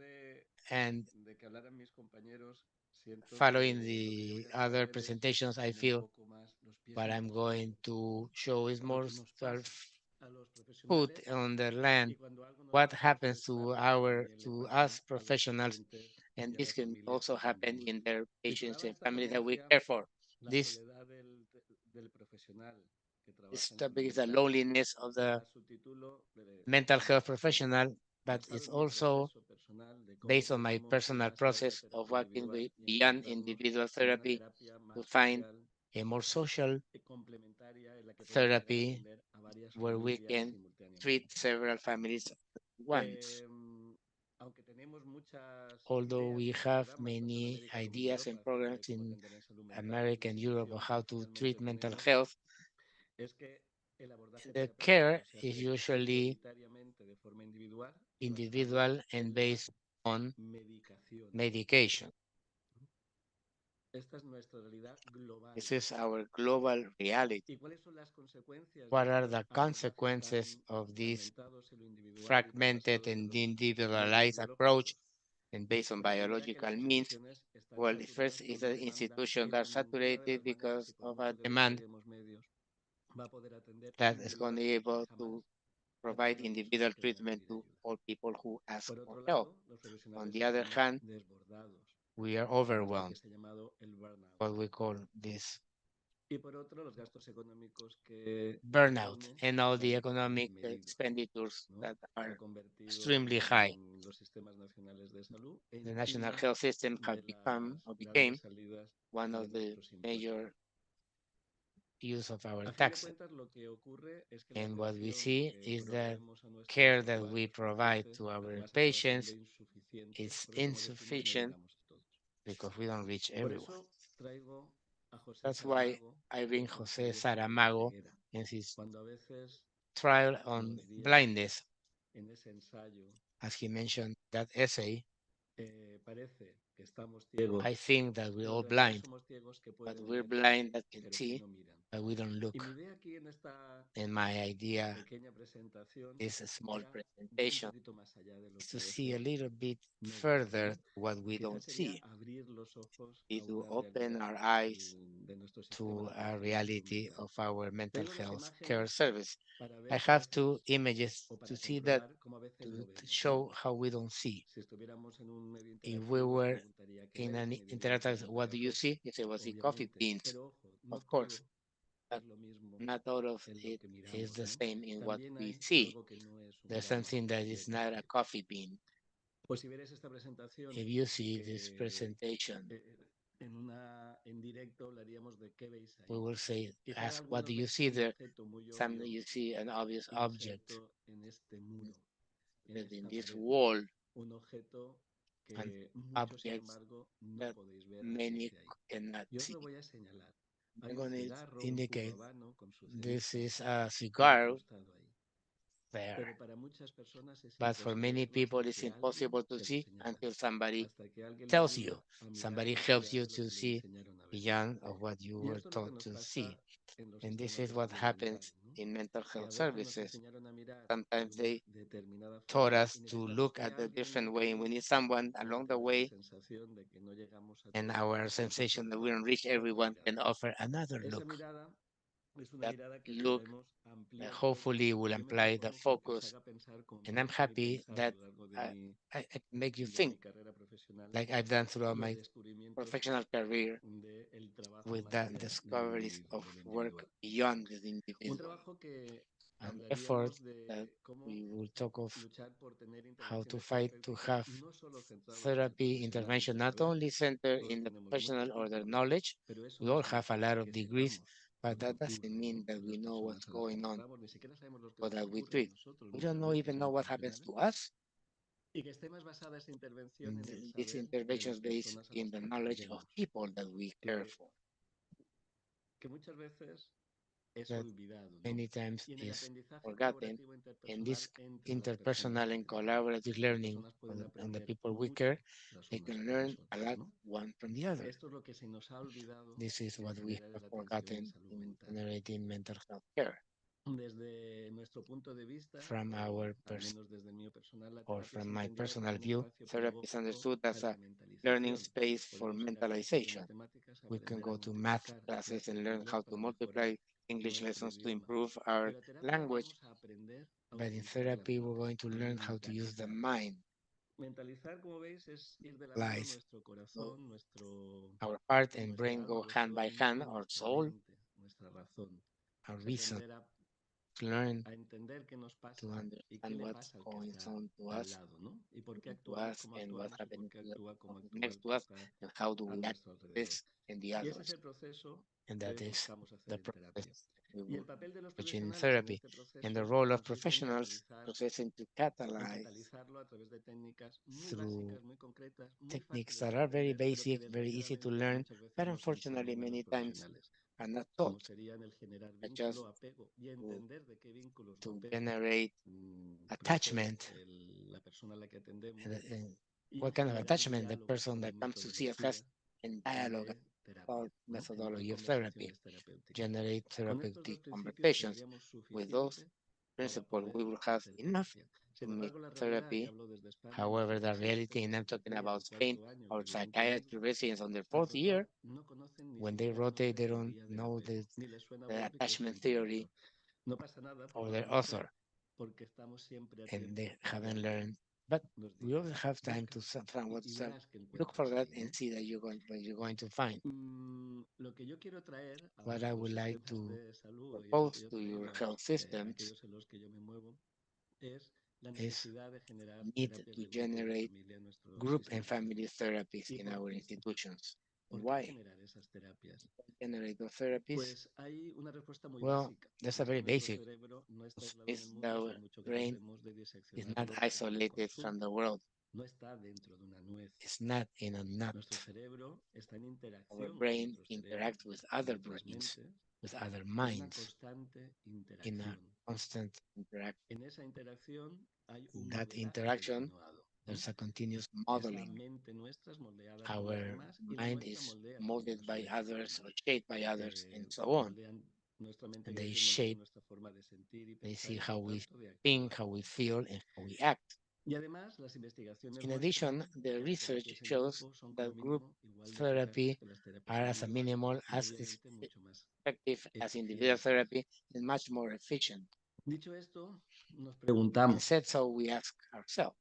and de que hablaran mis compañeros, siento following que lo que the yo voy a other exponer es presentations, I como un feel poco más los pies what en I'm el going suelo, to show is lo more que nos pasa a los foot profesionales on the land. y cuando algo nos What pasa a los happens to profesionales también le to pasa us a los professionals, pacientes and y a this las can familias also que happen atendemos. in their patients Titulaba and esta family that we ponencia care for. La This soledad del profesional que trabaja this en salud topic is the mental. loneliness of the A subtítulo mental health professional, but basado it's en mi also proceso personal de cómo based on my podemos ir personal más allá de la process of terapia working individual y beyond encontrarnos individual en una therapy terapia to más find social a more social y complementaria en la que podemos llegar a therapy atender a varias where we familias can simultáneamente. treat several families at once. Aunque tenemos muchas Although ideas we y have programas, tanto en many América como en ideas and Europa, acerca programs de cómo in atender en salud mental, America la and Europe on sensación how que to finalmente treat mental tenemos health, es que el abordaje the terapéutico care se is hace usually prioritariamente de forma individual y basado individual and en la based on medicación. medication. Esta es nuestra realidad global. This is our global reality. ¿Y cuáles son las consecuencias What de are estos the abordajes consequences tan of this fragmentados en lo individual y tan fragmented basados en and los individualized medios approach biológicos? and based on Pues la primera, que biological las means? instituciones están Well, the first saturadas por is una the demanda institutions que are de ninguna de saturated las maneras because y por of a mucho de que demand agreguemos medios va a poder atender that is going to be able individualmente to jamás a provide todas las individual personas que vayan a treatment pedir to ayuda. all people who ask Por for otro help. lado, los On profesionales the other estamos hand, desbordados, we are lo que overwhelmed, se ha llamado el burnout. what we call this Y por otro, los gastos económicos que burnout supone and all the son economic desmedidos, expenditures ¿no? that Se ha are convertido extremely high. en los sistemas nacionales de salud The national una health system have de become or las became grandes salidas one de of the nuestros impuestos. major use of our A fin de taxes. cuentas, lo que ocurre es que la And what we atención see que is that proveemos a nuestros care that usuarios we a provide veces to our además acaba patients siendo insuficiente, is porque como decimos, no insufficient llegamos a todos. because we don't reach Por everyone. eso traigo a José That's why Saramago I bring en su Jose ensayo sobre la Saramago ceguera, in his cuando a veces trial como on diría blindness, en ese ensayo, as he mentioned that essay. parece que estamos ciegos, I think that we're pero all en realidad blind, somos ciegos que but pueden we're ver, blind that can pero que see, no miran. but we don't Y look. mi idea aquí en esta And my idea pequeña presentación is a small era ver un presentation, poquito más allá de lo is que to a see a veces little bit nos further gustaría. what we Quizás don't sería see, abrir los ojos is a to una open realidad our eyes de nuestro to sistema de a atención en salud reality mental. of our mental Tengo dos health care imágenes service. para I ver que a have two veces, images o to para see that, comprobar cómo a veces no to vemos, show ¿no? how we don't see. Si estuviéramos en un medio If we interactivo, were preguntaría qué in ves, an me dirían interactive, cosas what do you pegajosas, see? If it was the coffee obviamente. beans, Pero ojo, no of course, todo but es lo mismo not all of en lo it que is miramos, the ¿no? same in what También we hay see. algo que no es un There's grano something that is de not a café. coffee bean. Pues si vieres esta presentación If you see this presentation, en directo hablaríamos de qué veis ahí. we will say, Quizá ask, what algunos do you veis see un there? objeto muy Some obvio you see an obvious object inserto en este muro, en that in esta this pared. wall, Un objeto an que muchos, sin object embargo, no that podéis ver many desde ahí. cannot Yo os see. lo voy a señalar. Hay I'm un going to cigarro, un indicate puro habano con su this cerita is a cigar incrustado ahí. there. Pero para muchas personas es But for imposible many verlo people, hasta it's que impossible alguien to se lo see señala, until somebody hasta que alguien le tells you. ayuda a mirar Somebody más helps allá you de lo to que le see enseñaron a ver. beyond of what you Y were esto es lo que taught nos to pasa see. en los And this sistemas is de what salud happens mental, ¿no? in mental Que a health veces nos services. enseñaron a mirar Sometimes de una they determinada taught forma us y to necesitamos look que at the alguien different way. We intervenga need someone along porque the nuestra way, sensación de que no llegamos a and todos our nos hace sensation that we cambiar don't reach otra everyone mirada. can offer another Esa look. mirada Es una that mirada que look podemos that ampliar hopefully will posteriormente de imply the forma que os focus. haga pensar como And I'm me ha hecho a mí happy pensar a that lo largo I can make you de think mi carrera profesional like I've done throughout los my descubrimientos professional career del trabajo with más the allá del discoveries of del work individual. beyond the Un individual. trabajo que An effort hablaríamos de that cómo we will talk of luchar por tener how to intervenciones fight to terapéuticas have no solo centradas en el therapy profesional, intervention porque not sabemos only que centered todos in the tenemos professional muchos or their títulos, knowledge. pero eso We no all have a significa lot of que degrees, sepamos but los that recursos, doesn't mean ¿no? that de we las know what's personas a las que going on tratamos, ni siquiera sabemos los que or nos that we ocurre a treat. nosotros We muchas don't know veces even know en what happens to profesionales, us. y que esté más basada esa intervención en el This saber de intervention las is based personas a in las the que knowledge of atendemos, people that we care for. que muchas veces es That olvidado, ¿no? many times Y en el is aprendizaje forgotten. colaborativo And interpersonal this entre las personas interpersonal que and tenemos. collaborative Las learning personas pueden on the aprender people we mucho care, las they unas can de learn las a otras, lot ¿no? one from the other. Esto es lo que se nos ha olvidado This is en what we general en have la atención en forgotten salud in mental. generating mental health care. Desde nuestro punto de vista, From o our al menos desde el mío personal, la or terapia from es my entendida personal como un view, espacio therapy is pedagógico understood as para a la learning mentalización. space for Podemos ir a clases de mentalization. matemáticas, We can aprender a go to math multiplicar, classes clases and de learn inglés how to para multiply mejorar English nuestro lessons to idioma. improve our En la terapia language. vamos a aprender a But in utilizar la therapy, we're mente, going to a learn how to use the mentalizar. mind, Mentalizar, como veis, es ir de la mano lies. nuestro corazón, nuestro, Our heart and nuestra brain go alma, hand nuestro by ánimo hand, y our nuestra soul, mente, nuestra razón. our Es reason aprender to learn a entender qué nos pasa to y qué understand le what's pasa al que going está on to al us, lado, ¿no? Y por qué to actuamos us, como and what's actuamos y por happening qué to the actúa como person actúa next el to que us, está and how do a we act nuestro alrededor. this and the Y ese es others. el proceso And que that is buscamos hacer the en terapia. process we Y el will papel de los reach in profesionales en therapy. este proceso And the role of consiste en professionals processing to catalyze catalizarlo a través de técnicas muy through básicas, muy concretas, muy techniques fáciles that de are very aprender, pero que basic, very easy to desgraciadamente learn, muchas veces but no se unfortunately enseñan a los many times profesionales, are not como taught serían el generar such as vínculo, apego y entender de qué vínculos o to apego generate procede attachment la persona a la que atendemos and y what en kind of generar un attachment the diálogo person sobre that comes to see us metodología has and dialogue de terapia, about ¿no? Generar methodology of therapy, conversaciones terapéuticas. generate Con estos dos therapeutic principios conversations. tendríamos With those suficiente para principles, poder we will have hacer enough terapia. to Sin make embargo, la realidad, y therapy. hablo desde España, However, nuestros the residentes reality, de and I'm talking psiquiatría about de Spain, cuarto año, our que evidentemente psychiatry residents on their al fourth year, doctor no conocen ni when they siquiera el rotate, nombre they de la don't guía del know apego, ni les suena the Bowlby, que es su attachment theory introductor. No pasa nada, or their probablemente author, porque estamos siempre a and tiempo they para haven't leerlo. learned. But Nos we also dicen, have time busca to find y what's verás que look for encuentras that ahí, and ¿no? see that you're going to find. Lo que yo quiero traer a What I vuestros would like sistemas to de salud y a lo que propose yo to your traigo health systems aquellos en los que yo me muevo es la is necesidad de generar need terapias to de grupo y de generate familia en nuestros group and sistemas. family therapies ¿Y in por our qué? institutions. ¿Por qué Why generar esas terapias? generate those therapies? Pues hay una respuesta muy Well, básica. that's Y a es que very nuestro basic. cerebro no está aislado en el Is mundo, the por mucho que brain tratemos de is diseccionarlo not con el isolated from the consulta. world. No está dentro de una nuez. It's not in a nut. Nuestro cerebro está en Our interacción con brain otros cerebros, interacts with con other otras brains, mentes, with other en una minds, constante in a interacción. constant interaction. En esa interacción hay In un that modelaje interaction, continuado, ¿no? there's a continuous Esa modeling. mente nuestra es moldeada por los Our demás y la mind nuestra is moldea también molded a su by vez a los others or demás. shaped by others, and so on. Moldean nuestra mente, And quiero they decir, moldean shape, nuestra forma de sentir y they pensar see y how por we tanto de think, actuar. how we feel, and how we act. Y además, las investigaciones In addition, muestran the que las research terapias en shows grupo son that como group mínimo igual de therapy eficaces que las terapias are as a individuales minimal y as obviamente mucho más effective as individual eficientes. therapy and much more efficient. Dicho esto, nos And preguntamos, said so, we ask ourselves,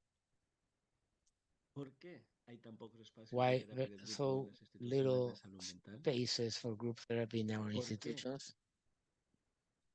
¿por qué hay tan pocos espacios de why terapia de grupo en so las instituciones little de salud mental? spaces for group therapy in our ¿Por qué institutions?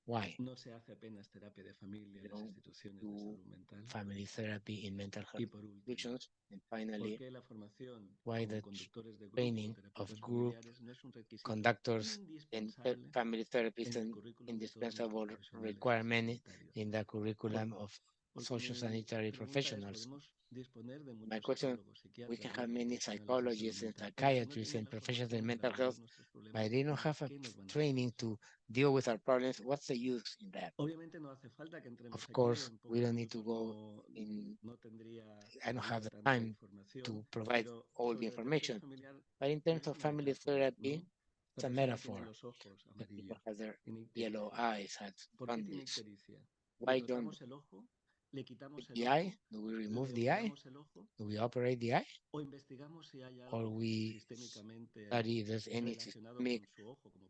Why? no se hace apenas terapia de familia en las No, instituciones de do salud mental? family therapy in mental Y health por último, institutions. And ¿por finally, qué la formación why como the conductores de grupo o training of terapeutas group familiares no es un requisito conductors and indispensable family therapists en el an currículum de todos nuestros indispensable profesionales requirement sanitarios? in the curriculum of Porque social mi sanitary pregunta es, professionals? ¿podemos disponer de My muchos question, psicólogos, we psiquiatras, can have médicos, many profesionales en salud psychologists and mental, pero si no psychiatrists tienen and la professionals in formación para mental health, abordar nuestros but problemas, they don't ¿de have a qué nos van a training servir? to deal with our problems? What's the use in that? Obviamente no hace falta que entremos Of aquí course, en we pocos don't need to minutos, go in, no tendría I don't have cabida the tanta time información, to provide pero all the sobre la terapia information. familiar But in voy terms a of hacer una family metáfora, therapy, ¿no? it's Esta a persona tiene metaphor. los ojos The people amarillos, have their tiene yellow ictericia. eyes, has ¿Por qué tiene jaundice. ictericia? Le Why tratamos jaundice? el ojo, le quitamos el The ojo, eye? Do we remove le the eye? operamos el ojo Do we operate the eye? o investigamos si hay Or algo we sistémicamente study if there's any relacionado systemic con su ojo, como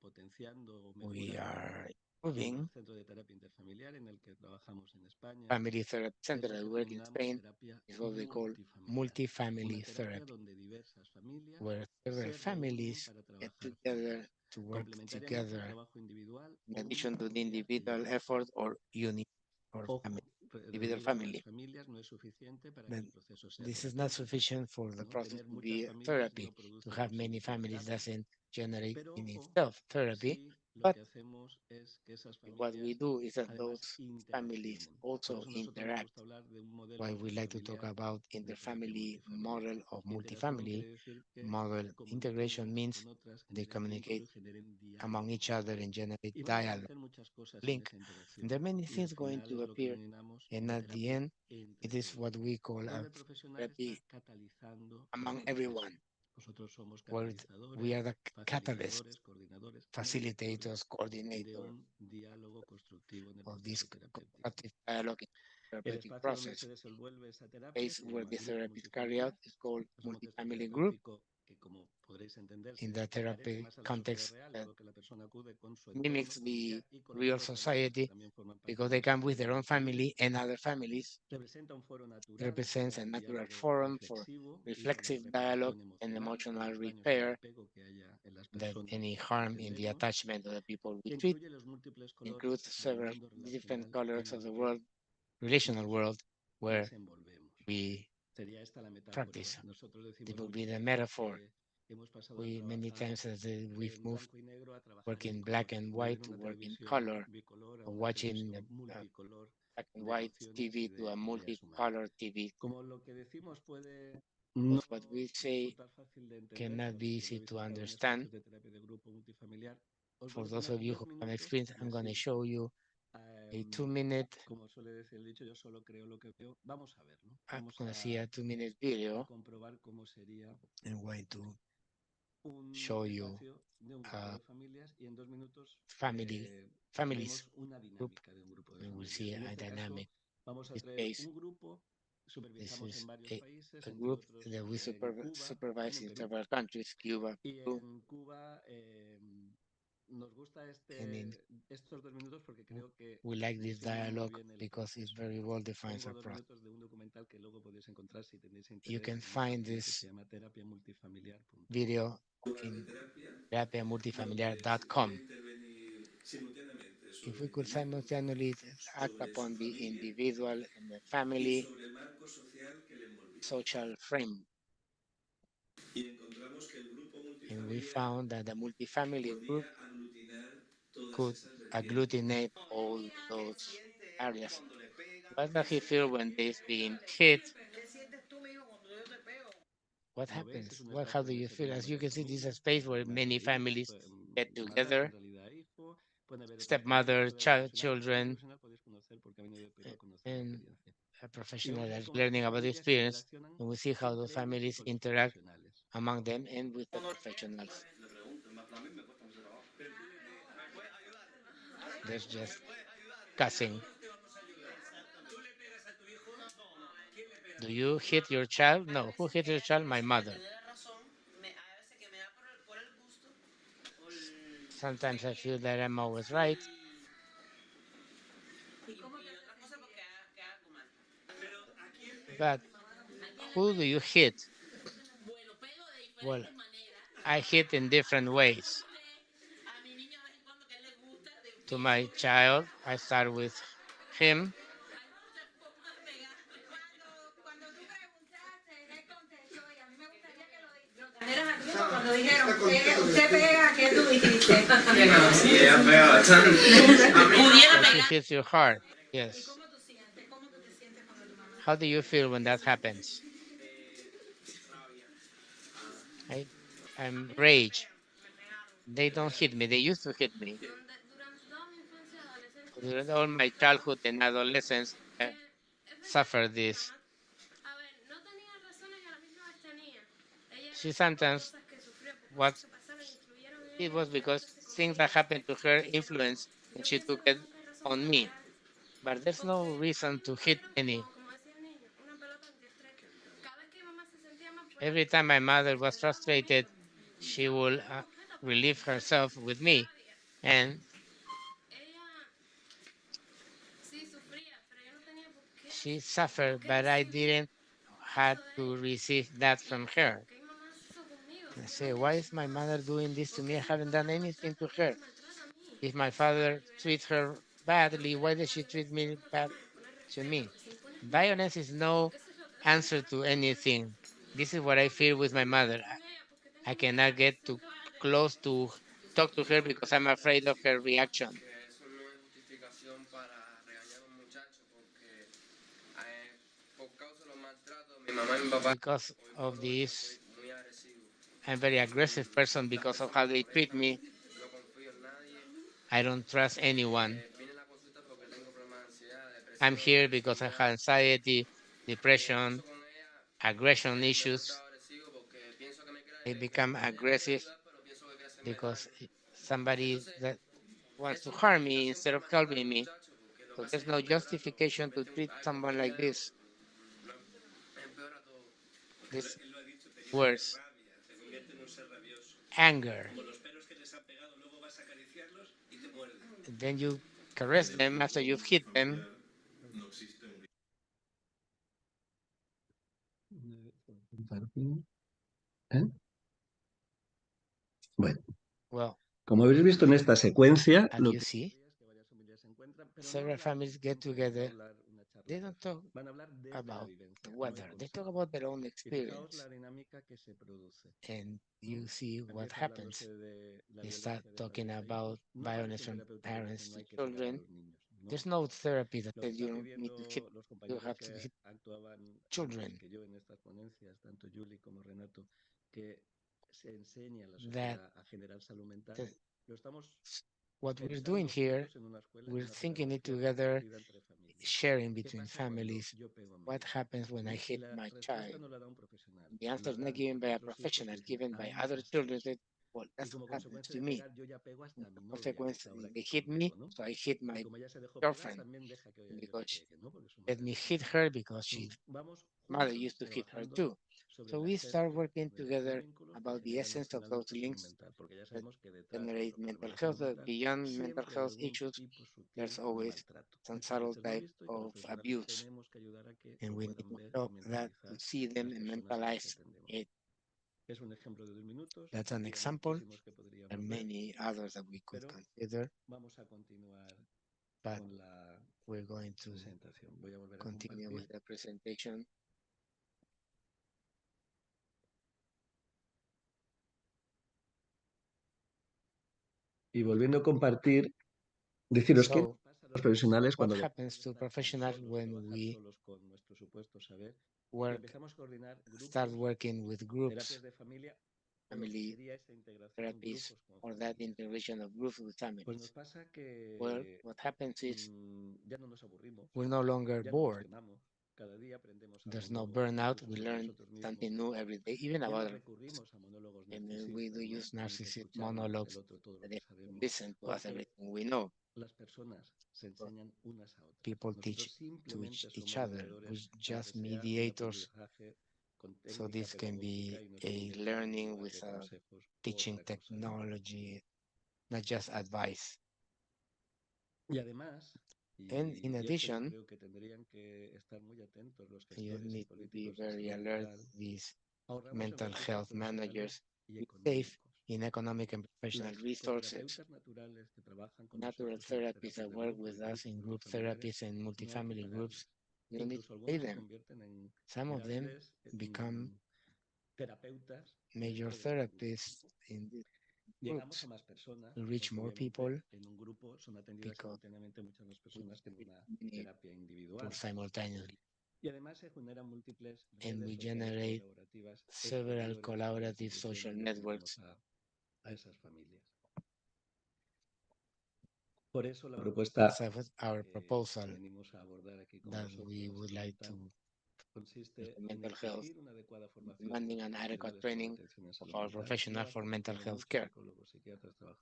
potenciando o we mejorando are moving Centro de terapia interfamiliar en el que trabajamos en España. family therapy center Es that lo we que work in denominamos Spain terapia is what we call multifamiliar. multifamily Una terapia therapy, donde diversas familias where se several reúnen families para get trabajar together juntas, to work complementariamente al together trabajo individual in o addition to the unifamiliar que individual llevan a effort cabo. or unit or Ojo, family, individual reunir a las family. familias no es suficiente para que But el proceso sea this is not terapéutico, sufficient for the ¿no? process Tener to muchas be familias therapy. no To produce have por sí many mismo families terapia. doesn't generate Pero in ojo, itself therapy. sí lo But que hacemos es que esas what we familias do is that además those families interaccionen. Por also eso nosotros nos interact. gusta hablar de un modelo Why we like to talk interfamiliar about de terapia interfamily multifamiliar. model of Interacción multifamily quiere decir que model. comuniquen Integration unas means con otras, they generen vínculo communicate y generen among diálogo. each other and generate Y van a dialogue, aparecer muchas cosas en link. esa interacción. And there are many Y al things going final to es lo que appear, denominamos and una at the terapia end, entre it is what todos, we call a donde el profesional therapy está catalizando among ese everyone, proceso. Nosotros somos where catalizadores, we are the catalysts, facilitadores, coordinadores, facilitators, de coordinators un diálogo constructivo en el of this proceso terapéutico. cooperative dialogue in El therapeutic espacio donde process. se desenvuelve esa The terapia space se where llama this grupo therapy is carried out multifamiliar. is called Es un contexto multifamily group. terapéutico que, como podréis entender, In se the parece therapy más a la sociedad context real, that dado que la persona acude con su entorno mimics the familiar y con real otras familias que society también forman parte because de they esa come with their own familia. family and other families. Representa un foro natural Represents para a el natural diálogo forum for reflexivo y para la reflexive dialogue reparación and emocional de emotional los daños y el repair apego que haya en las that personas any que harm in the atendemos, attachment of the people we que treat incluye los múltiples includes colores del several mundo different relacional colors en of el the que world, relational nos world, where desenvolvemos. we Sería esta la metáfora. practice. Nosotros It decimos will be muchas the veces metaphor. que hemos pasado de We many trabajar times as we've en moved blanco y negro a trabajar work en in color, black and de ver white to una work in televisión color, bicolor a or una watching televisión multicolor black and de white emociones y TV to a de ideas humanas. multicolor TV. Como lo que decimos puede no What we say resultar fácil de entender cannot para be los que easy lo habéis to estado en understand. espacios de terapia de grupo multifamiliar, os voy For a those poner of you 2 who have minutos experience, y I'm going to así, show you a 2-minute. como suele decir el dicho, yo solo creo lo que veo. Vamos a ver, ¿no? I'm Vamos going to see a a 2-minute video comprobar cómo sería and going to un show you espacio de un grupo de familias y en 2 minutos families vemos una group, dinámica de un grupo de and we'll familias. see En a este caso, dynamic. vamos a This traer case, un grupo, this supervisamos en is varios países, a entre group otros that we en Cuba, supervise en in Perú. several countries, Cuba, Y Peru, en Cuba nos gusta and in estos 2 minutos porque creo que we like this definen muy dialogue bien el because it proceso. very well defines Pongo our 2 process. minutos de un documental que luego podéis encontrar si tenéis You interés can en una find página que this se llama terapiamultifamiliar.com. video in terapiamultifamiliar.com. If we could simultaneously act upon the individual and the family social frame, and we found that the multifamily group could agglutinate all those areas. What does he feel when they's being hit? What Como veis, happens? es un How espacio do donde you se feel? reúnen As you varias can see, this is a familias, space where madre many e hijos, families get madre, together, en realidad hijo, pueden haber otras stepmother, personas, puede haber profesionales, children, profesional podéis conocer porque ha venido de Perú a conocer la and experiencia. a Y professional vamos a ver that's cómo learning estas about the familias experience, interaccionan and we see how the entre ellos y families con los interact profesionales. among them and with the professionals. There's just cussing. Do you hit your child? No. Who hit your child? My mother. Sometimes I feel that I'm always right. But who do you hit? Well, I hit in different ways. To my child, I start with him. Cuando dijeron, usted pega, ¿qué tú dijiste? Sí, ella pega bastante. She hits you hard. Yes. How do you feel when that happens? I'm rage. They don't hit me. They used to hit me. During all my childhood and adolescence, I suffered this. She sometimes it was because things that happened to her influenced and she took it on me. But there's no reason to hit any. Every time my mother was frustrated, she would relieve herself with me. And she suffered, but I didn't have to receive that from her. I say, why is my mother doing this to me? I haven't done anything to her. If my father treats her badly, why does she treat me bad to me? Violence is no answer to anything. This is what I feel with my mother. I cannot get too close to talk to her because I'm afraid of her reaction. Que eso no es justificación para regañar a un muchacho porque por causa de los maltratos, mi mamá y mi papá. Because of this, Soy muy agresivo. I'm a very aggressive person because of how they treat me. No confío en nadie. I don't trust anyone. Vine a la consulta porque tengo problemas de ansiedad, depresión. I'm here because I have anxiety, depression, Con ella, aggression issues. estaba agresivo porque pienso que me I quiere become aggressive pero pienso que quiere hacerme because daño. somebody that wants to harm me instead of helping me. So there's no justification to treat someone like this. Empeora todo. This worse. Anger. Then you caress them after you've hit them. ¿Eh? Bueno, Well, como habéis visto en esta secuencia, as lo you que see, es que varias familias se encuentran, pero no several hablan families get juntos, together. van a hablar una charla They don't talk van a hablar desde la about vivencia, the no weather. el They talk consejo. about their own Y fijaos experience. la dinámica que se produce. And you see what Empieza happens. hablándose de la They start violencia de talking padres a about hijos. No violence aparece un from terapeuta que dice parents no to hay que pegar a children. los niños. No. There's no therapy that Lo que says you están don't need to hit, viviendo los you compañeros have to que hit actuaban children. antes que yo en estas ponencias, tanto Julie como Renato, que se enseña a la That sociedad a generar salud mental. the- Lo estamos what we're pensando doing here, juntos en una escuela, en we're una thinking it pedagogía together, compartida entre familias. sharing ¿Qué between pasa cuando families. yo pego a mi What hijo? happens when I Y hit la my respuesta child? no la da un profesional. The answer is la not dan given by a otros hijos professional, y dicen, given "A by mí me other pasa children. eso". That, well, Y that's como what happens consecuencia to de me. pegar, yo ya pego hasta a mi novia, Consequence, ahora they que hit me, convivo, ¿no? so I hit Y my como ella se dejó pegar, girlfriend también deja que yo because le she pegue, ¿no? Porque es una let me relación. hit her because she Vamos mother juntos used to hit her trabajando too. sobre So la we start esencia working de estos together vínculos que about the generan al essence of final those nuestra salud links mental, porque ya that sabemos que detrás de generate nuestros mental problemas de health. salud That mental beyond mental siempre hay health algún issues, tipo sutil there's de always maltrato. some Muchas subtle veces no type visto y que los of profesionales abuse, tenemos que ayudar a que and lo we need puedan to ver y help that to mentalizar see them las and personas a las que mentalize atendemos. it. Es un ejemplo de 2 minutos. That's an habría example. muchísimos que There are podríamos ver, many others that we could pero consider, vamos a continuar but con la we're going to presentación. Voy a volver a continue compartir. with the presentation. Y volviendo a compartir, deciros qué So, pasa a los profesionales what cuando happens to professionals when we solos con nuestro supuesto saber, que work, empezamos a coordinar start grupos, working with groups, terapias de familia, o lo que family sería esa integración therapies, grupos con or that familias. integration of groups with Pues nos families? pasa Well, que what happens is ya no nos aburrimos, we're no longer ya no bored. cuestionamos, cada día aprendemos There's algo no nuevo, burnout. incluso We sobre learn nosotros mismos. something new every day, even Ya no about others. recurrimos a monólogos And we narcisistas, do ¿no? use En el que narcissist escuchamos monologues del otro todo lo that que they sabemos. listen to us Porque everything we know. las personas se enseñan unas a otras. People Nosotros teach to simplemente each somos other. mediadores We're para just que sea un mediators. aprendizaje con So técnica this can pedagógica be y no a simplemente learning darle with consejos o teaching otra cosa, ¿no? technology, not just advice. Y además, And in y esto yo addition, creo que tendrían que estar muy atentos los you gestores y need to be políticos en very salud alert. mental, These ahorramos en mental recursos health profesionales managers y be safe económicos. in economic and professional Las resources. coterapeutas naturales que trabajan con Natural nosotros en las therapists that terapias de work grupo y with us in group multifamiliares, therapies and no hay que multifamily groups, pagarles. you don't need Incluso to pay algunos se them. convierten en Some of them grandes become terapeutas major dentro de los grupos. therapists in the Llegamos groups a más personas, to reach porque more obviamente people en un grupo son atendidas because simultáneamente muchas más personas que en una we need terapia to individual. simultaneously. Y además se generan múltiples And redes we sociales generate colaborativas several exteriores a collaborative las instituciones social que networks. atendemos a esas familias. Por eso la propuesta So that's our proposal que venimos a abordar aquí con that vosotros we would like to consiste en mental health, exigir una adecuada formación demanding an adequate training of our professionals for mental health care.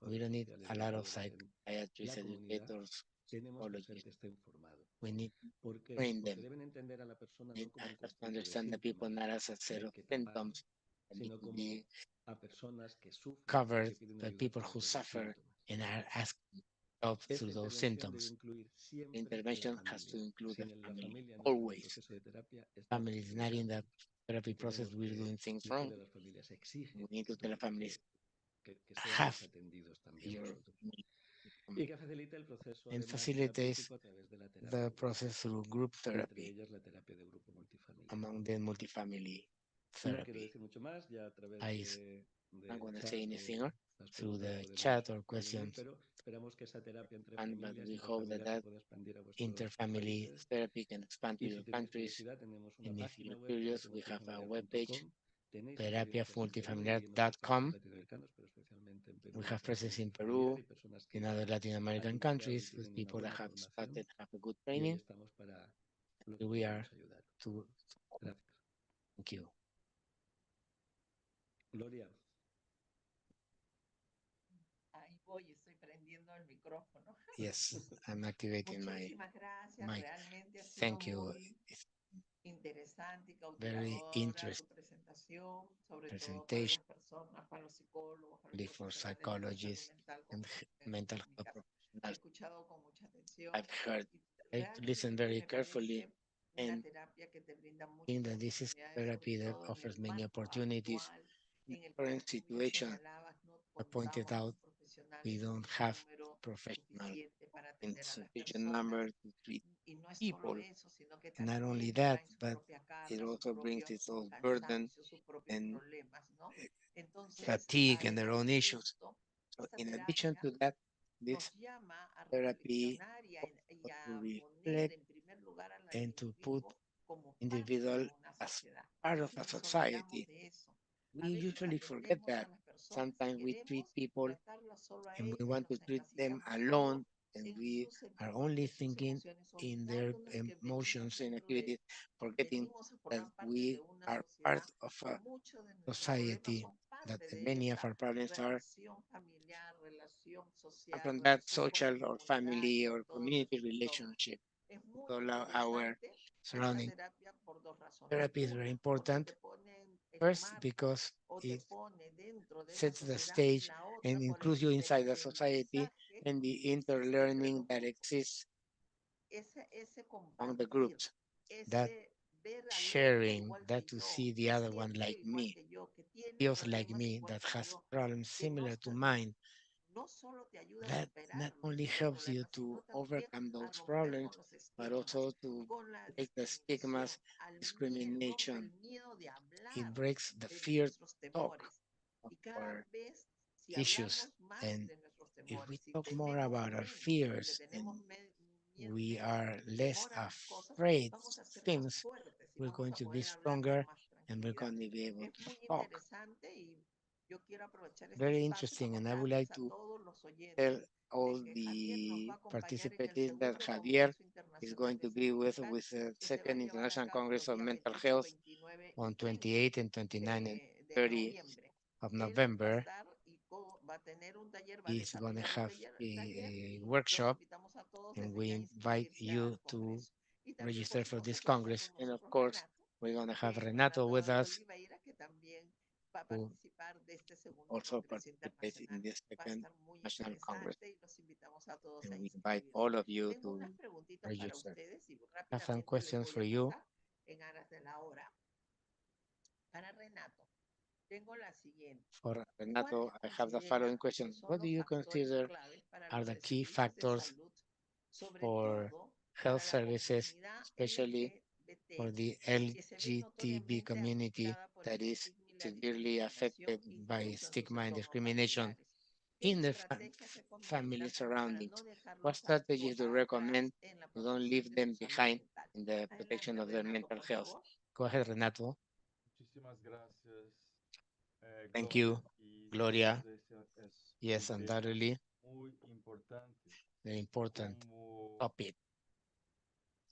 We don't need a lot of psychiatrists, educators, tenemos que hacer psychologists. que esté informado. We need Porque train them. deben entender a la persona Need no como un us to conjunto de understand the people síntomas not as a set of que tapan, symptoms, that sino need to como be a personas que sufren y covered que piden by ayuda people para who esos suffer síntomas. and are asking help Esta through those intervención debe symptoms. incluir siempre The a la intervention has to familia. include the Sin la family, familia en el always. proceso de terapia, estamos Family is not in the therapy process, Tenemos we're que doing things decirle wrong. a las familias, exige, We need to tell ¿no? the families, que sean have desatendidos también your vosotros. Y que facilite el proceso and además facilitates terapéutico a través de la terapia the grupal, process through group entre therapy ellas la terapia de grupo multifamiliar. among the multifamily No quiero therapy. decir mucho más, ya a través I de not going to chat say o anything las through preguntas the podemos chat or intervenir, questions, pero esperamos que esa terapia entre but familias we hope that interfamiliar se that pueda expandir a vuestros interfamily países. therapy can expand to Y your si tenéis countries. curiosidad, tenemos una And if página you're web, curious, we have a webpage, terapiamultifamiliar.com. Tenéis terapiamultifamiliar.com. pero especialmente en Perú, We y have países presence in familiar Peru, y personas que in ya other Latin han American iniciado y countries, with tienen una people that buena have formación, started, have a good y ahí training. estamos para lo que We are podamos ayudar. to Gracias. thank you. Gloria, Ahí voy, estoy prendiendo el micrófono. Yes, I'm activating my Muchísimas gracias. mic. Realmente ha sido Thank you. muy It's interesante y very cautivadora interesting tu presentación, sobre todo para presentation las personas, para los psicólogos, para los for profesionales de la salud psychologists mental, and como en mental mi health caso. He professionals. escuchado con mucha atención. I've heard, y I listen realmente very me carefully parece una and terapia que te brinda muchas think that this is oportunidades, therapy sobre that todo en offers el many marco opportunities. actual, In en the el current cual tú bien situation, señalabas, no I pointed contamos out, los profesionales we en don't un have número professional suficiente para in atender a las sufficient personas. number to treat Y no es solo people. eso, sino que And not también only that, traen su but propia carga, it su also brings propio its own burden cansancio, sus propios and problemas, ¿no? Entonces, fatigue and their además own de issues. esto, So esta in addition terapia to that, this nos llama a therapy reflexionar y to a poner reflect en primer lugar al and to put individuo como parte individual de una as sociedad. A part of veces a nos society. olvidamos de eso. A We veces usually forget atendemos that. a las personas y Sometimes we treat queremos people tratarlas solo a and we ellas y want to nos treat them encasillamos alone, solo and en we sus are sentimientos, only en sus thinking emociones, in their olvidándonos que venimos emotions and dentro de, activities, forgetting venimos a that formar parte we de una are part sociedad of y a muchos de nuestros problemas society, son that parte de many of esa our problems are relación familiar, relación social, from that relación con la social or comunidad family y or con todo community nuestro entorno. relationship. Es muy So our interesante esta surrounding terapia por dos razones. therapy is very Una, porque important. te pone en First, marco because o te it pone dentro de esa sets the sociedad stage la otra and por includes you el inside the society aprendizaje and the que existe entre interlearning los that grupos. exists Ese among the compartir, groups, that ese ver al otro sharing, igual that que to yo, see que the other one siente like igual me, que yo, que tiene feels like problemas me, igual that que has yo, problems que no, similar to mine, no solo te ayuda a that not superarlos, only esos helps you problemas, to sino también overcome a those romper problems, con los but estigmas, also to con la break the stigmas, discriminación, al miedo, rompe discrimination. el miedo de hablar It breaks the de fear nuestros talk temores. of Y cada our vez, si issues. hablamos más And de nuestros if we temores, si talk more tememos about our menos y le fears and tenemos we menos are less temor a las cosas, afraid vamos a of ser más things, fuertes y we're vamos going a to be poder hablar con stronger más and we're tranquilidad. going to be able Es to muy talk. interesante y yo quiero aprovechar este Very espacio para interesting, and I would contarles like a to todos los tell oyentes all de que Javier nos va the a acompañar en el participants that segundo Javier Congreso is Internacional going de to be Salud with Mental the que se va a Second llevar a International cabo Congress los of días Mental 28, Health 29 on y 30 28 and 29 and de 30 noviembre. of Él va a November. estar y va a tener un taller, va a He's going to desarrollar un have taller a y los workshop, invitamos a todos and desde we ya a invite inscribirse you al to Congreso. Y también, por register for this supuesto, que está Congress. con And of nosotros course, Renato, we're going to have Renato Renato with de us, Oliveira, que también va a who participar de este segundo also Congreso participates in Internacional. this Va a second estar muy National Congress. interesante y los invitamos a todos And a we invite inscribirse. all of you Tengo to unas preguntitas para register. ustedes y I have some rápidamente les questions voy for a you. pasar en aras de la hora. Para Renato, tengo la siguiente. For Renato, I ¿Cuáles have the considera following que question. son What los do you factores consider claves para are los the key servicios de factors salud, sobre for todo health para la services, comunidad especially for LGBT, the que se ve LGTB notoriamente community afectada por el that is estigma y la severely affected discriminación, by incluso en sus stigma and entornos discrimination familiares? ¿Qué in the estrategias family recomiendan para surroundings? no What dejarlos strategies do you recommend atrás en la to don't protección leave de them su salud behind mental? in the protection Adelante, of their Renato, mental por health? favor. Go ahead, Renato. Muchísimas gracias. Thank you, Gloria. Yes, un tema undoubtedly, muy importante. an important Como topic.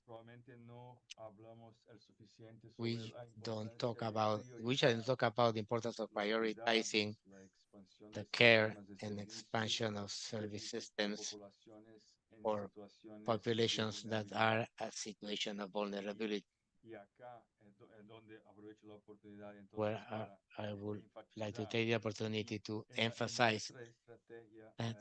probablemente no hablamos el suficiente sobre We la don't importancia talk de about, we shouldn't priorizar talk about the importance of los prioritizing cuidados, la expansión the de care sistemas de and servicios expansion of service específicos para systems poblaciones en for situaciones de populations that are vulnerabilidad. at situation of vulnerability, Y acá es donde aprovecho la oportunidad where entonces para I would like to enfatizar take the opportunity to en emphasize nuestra estrategia that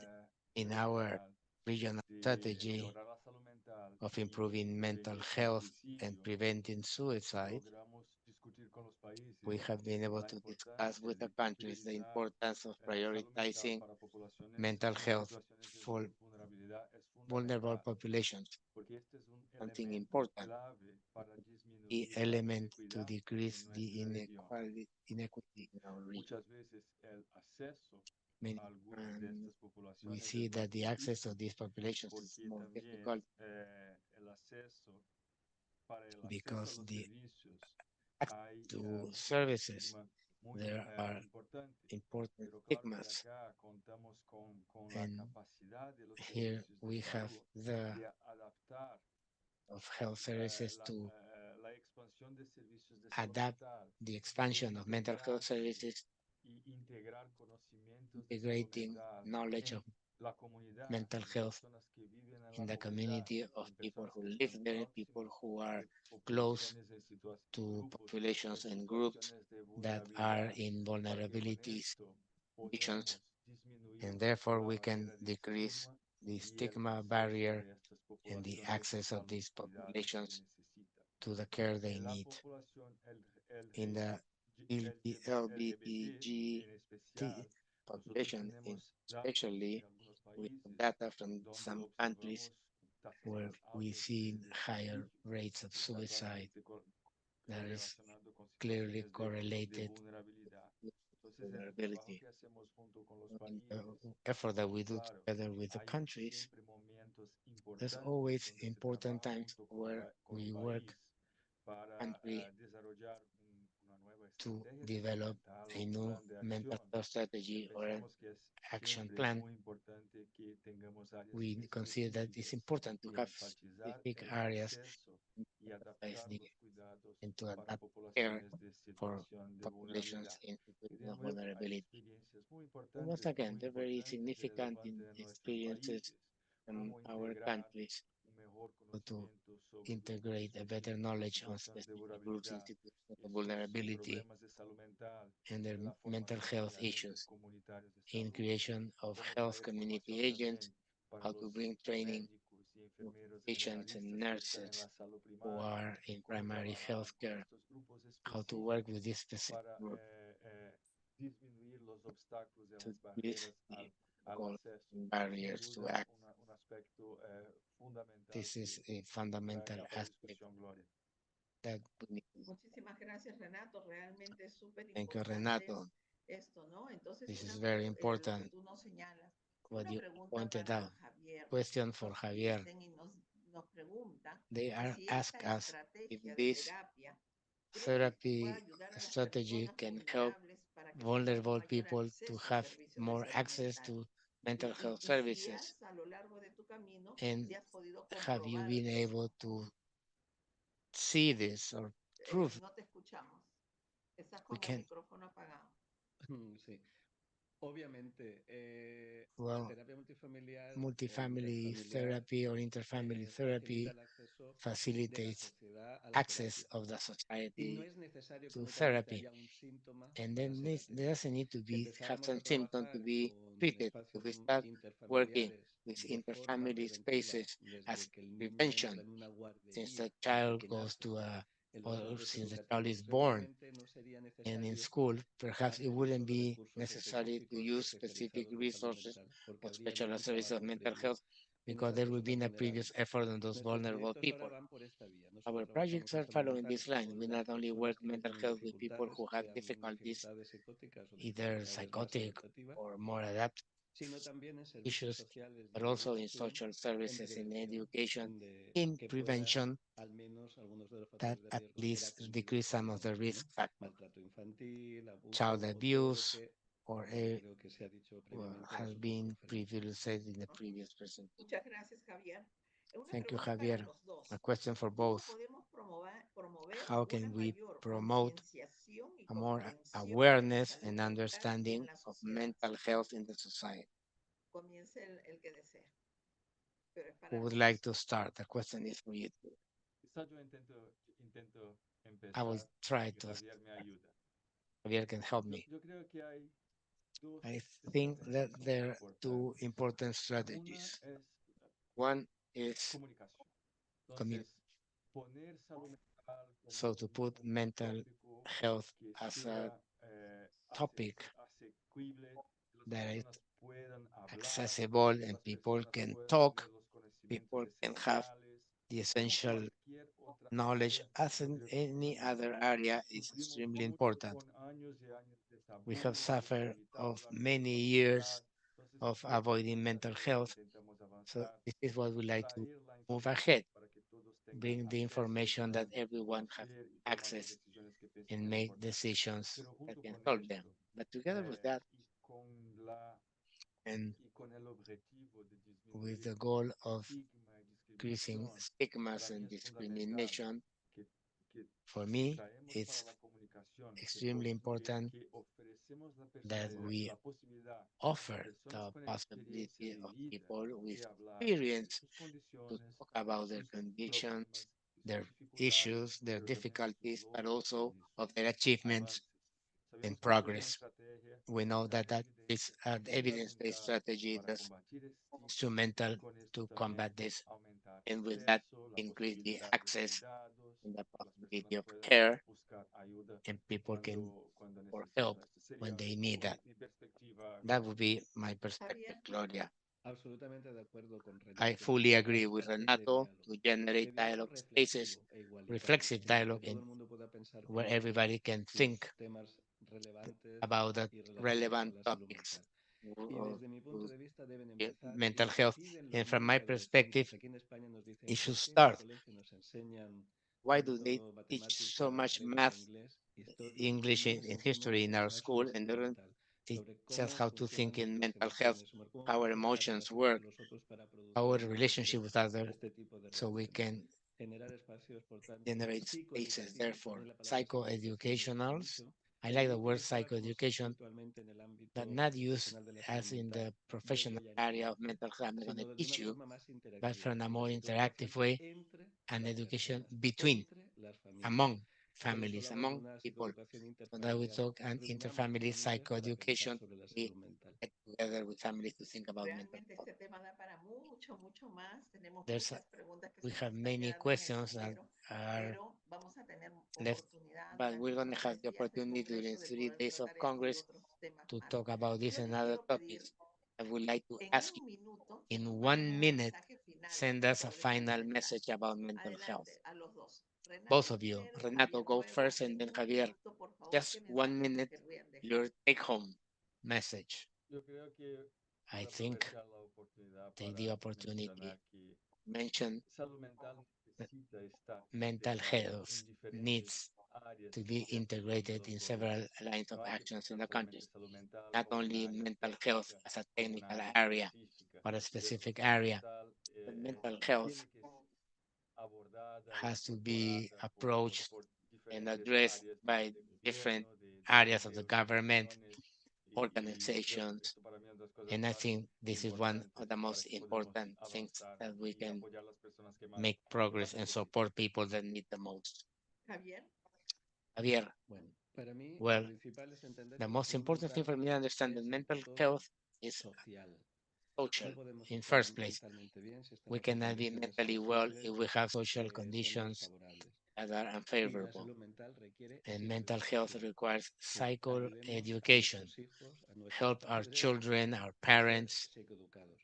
in our territorial regional strategy mejorar la salud mental of y improving mental prevenir el health and suicidio, preventing suicide, logramos discutir con los países we have been able la to discuss importancia with the de countries the priorizar importance of la salud mental prioritizing para poblaciones mental en health situaciones de for vulnerabilidad es vulnerable fundamental, populations, porque este es un something elemento important, clave para the disminuir la element to inequidad decrease en the nuestra región. inequity in our region. Muchas veces el acceso Many a algunas de times estas we poblaciones see es más that the access difícil of these populations is porque more también difficult el acceso para el acceso a because los the servicios access hay to un services, estigma muy there are importante. important Pero claro que stigmas, acá contamos con la and capacidad de los here servicios we de have salud the de adaptar of health services to la expansión de servicios de salud adapt mental the e expansion of mental health integrarse services, y integrar conocimientos de salud integrating mental knowledge en of la comunidad, mental en health personas que viven en in la the comunidad, community of en people personas who que live están there, people próximas who are de close poblaciones en to grupos populations en and groups situaciones de that are vulnerabilidad, in para que con vulnerabilities esto conditions, podemos disminuir and therefore la we can barrera de decrease estigma the y el stigma acceso barrier de estas and the poblaciones access a of los these cuidados que populations necesitan. to the care they En la need. población In the LGBT LBGT en especial, nosotros population, tenemos datos especially de algunos we have países data from donde some countries observamos tasas where más we altas see de higher suicidio. rates of Está suicide claramente that is relacionado con clearly situaciones de correlated vulnerabilidad. with Entonces, el trabajo vulnerability. que hacemos junto con los And países, the effort that we do claro, together with the hay countries, siempre momentos there's importantes always donde se important trabaja times junto where con un we país work para country desarrollar una nueva to estrategia de salud develop mental o a un new plan de mental acción. health strategy or an Pensamos que es action siempre plan. muy importante que tengamos áreas We consider that it's específicas important to y have enfatizar specific el areas acceso y adaptar precisely los cuidados and to para adapt care poblaciones de for situación de populations vulnerabilidad. in Y situation de of nuevo, hay vulnerability. experiencias muy And once importantes, again, muy they're very importantes y significant relevantes in de nuestros experiences países, from cómo our integrar countries un mejor to conocimiento sobre grupos integrate a better específicos en knowledge on situación de specific groups in vulnerabilidad situations y of sus vulnerability problemas de salud mental and their en la mental formación health de agentes issues comunitarios de in salud, creation of cómo health traer community formación agents, también para how to los bring training médicos y to enfermeros patients and generalistas que están en nurses la salud who primaria, are in cómo primary trabajar health con care, estos grupos how to work específicos with this specific para group disminuir los obstáculos y to las decrease barreras the al goal acceso. Sin barriers to duda, act. un aspecto fundamental This is a que fundamental traemos a aspect discusión, Gloria. that we need to. Muchísimas gracias, Renato. Realmente es súper Thank you, importante Renato. esto, ¿no? Entonces, This is very lo que important tú nos señalas. what Una you pregunta pointed para out. Javier. Question for Nos Javier. dicen y nos preguntan They que are si ask esta us if estrategia de this terapia creen que pueda therapy ayudar a las strategy personas can help vulnerables para que tengan un vulnerable mayor people to acceso a have servicios de more salud access mental. to mental health Y si services. has, a lo largo de tu camino, And si has podido have you comprobar been able esto. to see this or prove No te escuchamos. Estás we con el can? micrófono apagado. Sí. Obviamente, la Well, terapia multifamiliar o multifamily interfamiliar therapy or interfamily facilita therapy el acceso de la facilitates sociedad a la access terapia. of the Y no society es necesario que to únicamente therapy. haya un síntoma And para then ser there doesn't atendido. need to Si be have empezáramos some a symptom to trabajar be con treated. If espacios we start working interfamiliares with de forma interfamily preventiva, spaces as desde que el niño entra prevention en una since the guardería, desde child que goes nace, to a en los or centros since the child educativos, is born seguramente no sería and in necesario school, perhaps it hacer wouldn't uso de be recursos necessary to específicos o use specific especializados de salud resources mental, porque or habría habido special un services of trabajo mental previo health en because esas there will be personas a previous vulnerables. effort on those Nuestros vulnerable proyectos ahora people. van por esta vía. Our Nosotros projects trabajamos en are salud following mental this line. con We las not only work personas que no mental tienen health with people dificultades, who have sean difficulties, dificultades psicóticas o either dificultades más psychotic adaptativas, or more adaptive sino también en servicios issues, sociales but de also in educación, social en services, in prevención, education, de in que pueda prevention, al menos algunos de los that factores de at riesgo ser least atendidos decrease some of the previamente, risk ¿no? factors. Maltrato infantil, Child abuso o todo lo abuse que or creo que se ha dicho well, previamente en has las últimas been conferencias. previously said in the previous presentation. Muchas gracias, Javier. Una Thank you, pregunta para Javier. los dos. A question for ¿Cómo both. podemos promover How una can we mayor promote concienciación y a more comprensión de la awareness salud and mental en understanding la of sociedad? mental health in the society? Comience el que desee. Pero es Who para would los like dos. to start? The question is for you too. Quizás yo intento I will empezar try y to. Javier me ayuda. Javier can help me. Yo creo que hay dos I think estrategias that muy there are two importantes. important Una strategies. es One is comunicación. commu- Entonces, poner salud mental so to put mental tópico health que as a sea topic asequible, que las that is personas puedan hablar, accessible que and las people personas can puedan talk, tener los people conocimientos can have esenciales, the como essential cualquier otra knowledge área. as Yo in creo que any other area is sufrimos extremely mucho important. con años y años de We tabú, have de suffered limitar of hablar de many salud years mental. Entonces, of creo que avoiding esta mental es lo health. que intentamos So avanzar, this is what we like to traer la move información ahead, para que todos tengan bring the acceso y information that puedan everyone has conocer y tomar las access decisiones que pienso and que es make importante. decisions Pero that junto can con help them. esto, But together with that y con la and y con el objetivo de with the disminuir goal of estigma y increasing discriminación, stigmas para mí and es fundamental discrimination, que for si me, traemos it's para la comunicación, extremely important que ofrecemos that we la posibilidad a offer personas the con experiencia possibility de of vida people with de hablar de experience sus to condiciones, talk about de their sus conditions, problemas, de their sus dificultades, issues, their pero también de sus difficulties, but logros also y de of sus their achievements avances. and Sabemos que esto es una progress. estrategia We know que that hay that is evidencia an evidence-based fundamental strategy para that's combatir estigma instrumental y con esto to también combat this, aumentar and with that acceso, la increase the posibilidad de access cuidados, and the que las possibility personas of puedan care, buscar ayuda and people can cuando for necesitan. help Esta sería when they need that. mi perspectiva, That would be my Javier, perspective, Gloria. Absolutamente de acuerdo con I Renato. fully Crear agree with espacios de Renato diálogo, to de generate diálogo dialogue spaces, reflexivo e igualitario, reflexive en el dialogue, que todo and el mundo pueda pensar where compartir everybody can los think temas relevantes about the y relacionados relevant con la salud topics mental. Y of desde mi punto de vista deben yeah, empezar mental desde health. aquí en los And from niños my y adolescentes. perspective, Aquí en España nos dicen, it ¿por should qué en el start. colegio nos enseñan Why sobre do they todo teach so matemática, much lengua, math, inglés, historia, y English, no nos and enseñan history a in our pensar school, sobre and salud they don't mental, teach sobre us cómo how to think funcionan in nuestras mental health, emociones, sobre cómo how our funcionan las emotions relaciones work, con los otros para our producir relationship with others, este tipo de so we reacciones. can Generar espacios, por tanto, generate spaces. psicoeducativos. A Therefore, mí la palabra psicoeducación me gusta psychoeducationals, mucho. I Que like the ayuden a word mejorar, como se hace psychoeducation, habitualmente en el but ámbito not used profesional de la salud as in mental, the de professional huella en area of silencio, mental health. I'm not going sino to de una teach you, forma más but interactiva, from a donde more se interactive coeducación way, entre and las education personas, between, entre las familias. among Cuando families, hablamos de among una people. psicoeducación So that we interfamiliar, talk and reunamos interfamily familias para pensar psychoeducation. sobre la We salud mental. get together with families to think about mental realmente health. este tema da para mucho, mucho más. Tenemos There's muchas preguntas que we se nos have están many quedando en el questions that tintero, are pero vamos a tener left, oportunidad but durante we're going estos to have 3 the días del opportunity during Congreso de 3 days poder of tratar estos y Congress otros temas to más. talk about this Yo and te other quiero pedir topics. I would like to en ask you, 1 minuto que in nos 1 mandes un minute, mensaje final send us a sobre tu final mensaje. message about mental health. Adelante, a los dos. Both Renato of you. primero y Renato, Javier go luego. first, and En then 1 Javier. minuto, por favor, Just qué 1 mensaje minute, querrían dejar. your take-home message. Yo creo que I quiero think aprovechar la oportunidad take para the opportunity mencionar que mention salud mental necesita estar mental integrado health en diferentes needs áreas to de be acción de integrated los in several gobiernos. lines of No hay que actions in pensar the solamente countries, salud mental not como una only área mental health técnica, as a como una technical área area, específica, but a pero specific salud area, mental but mental health tiene que ser abordada, has to be incorporada approached por and diferentes addressed áreas by de different gobierno, areas of de the government, organizaciones, y creo que organizations, esto para mí es una de las cosas and I más think this is one of importantes the para most que podamos important things avanzar that we y can apoyar a las personas make que progress más and necesitan. support people that need the most. Javier. Javier, Bueno, para mí well, lo principal es entender the que la most salud important thing mental for me to understand that es mental ante todo health is social. social No podemos in estar first place. mentalmente bien si We estamos en cannot be condiciones mentally well if sociales we have social que son conditions desfavorables. that are Y la unfavorable. salud mental requiere And mental health psicoeducación, requires que ayudemos a psychoeducation, nuestros hijos, a nuestros help our padres children, our a ser parents psicoeducados.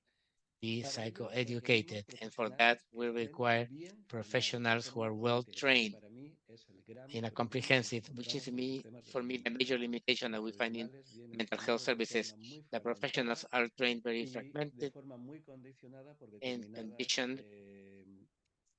be Para ello requerimos psychoeducated. And for that, profesionales que we estén require bien formados de professionals who are forma well integral. trained Para mí es el gran in a problema que nos comprehensive, which is encontramos en los sistemas de for salud me, the mental. major limitation that we find in Profesionales bien mental health entrenados de services. forma muy The fragmentada professionals are trained very y de fragmented forma muy condicionada por and determinadas conditioned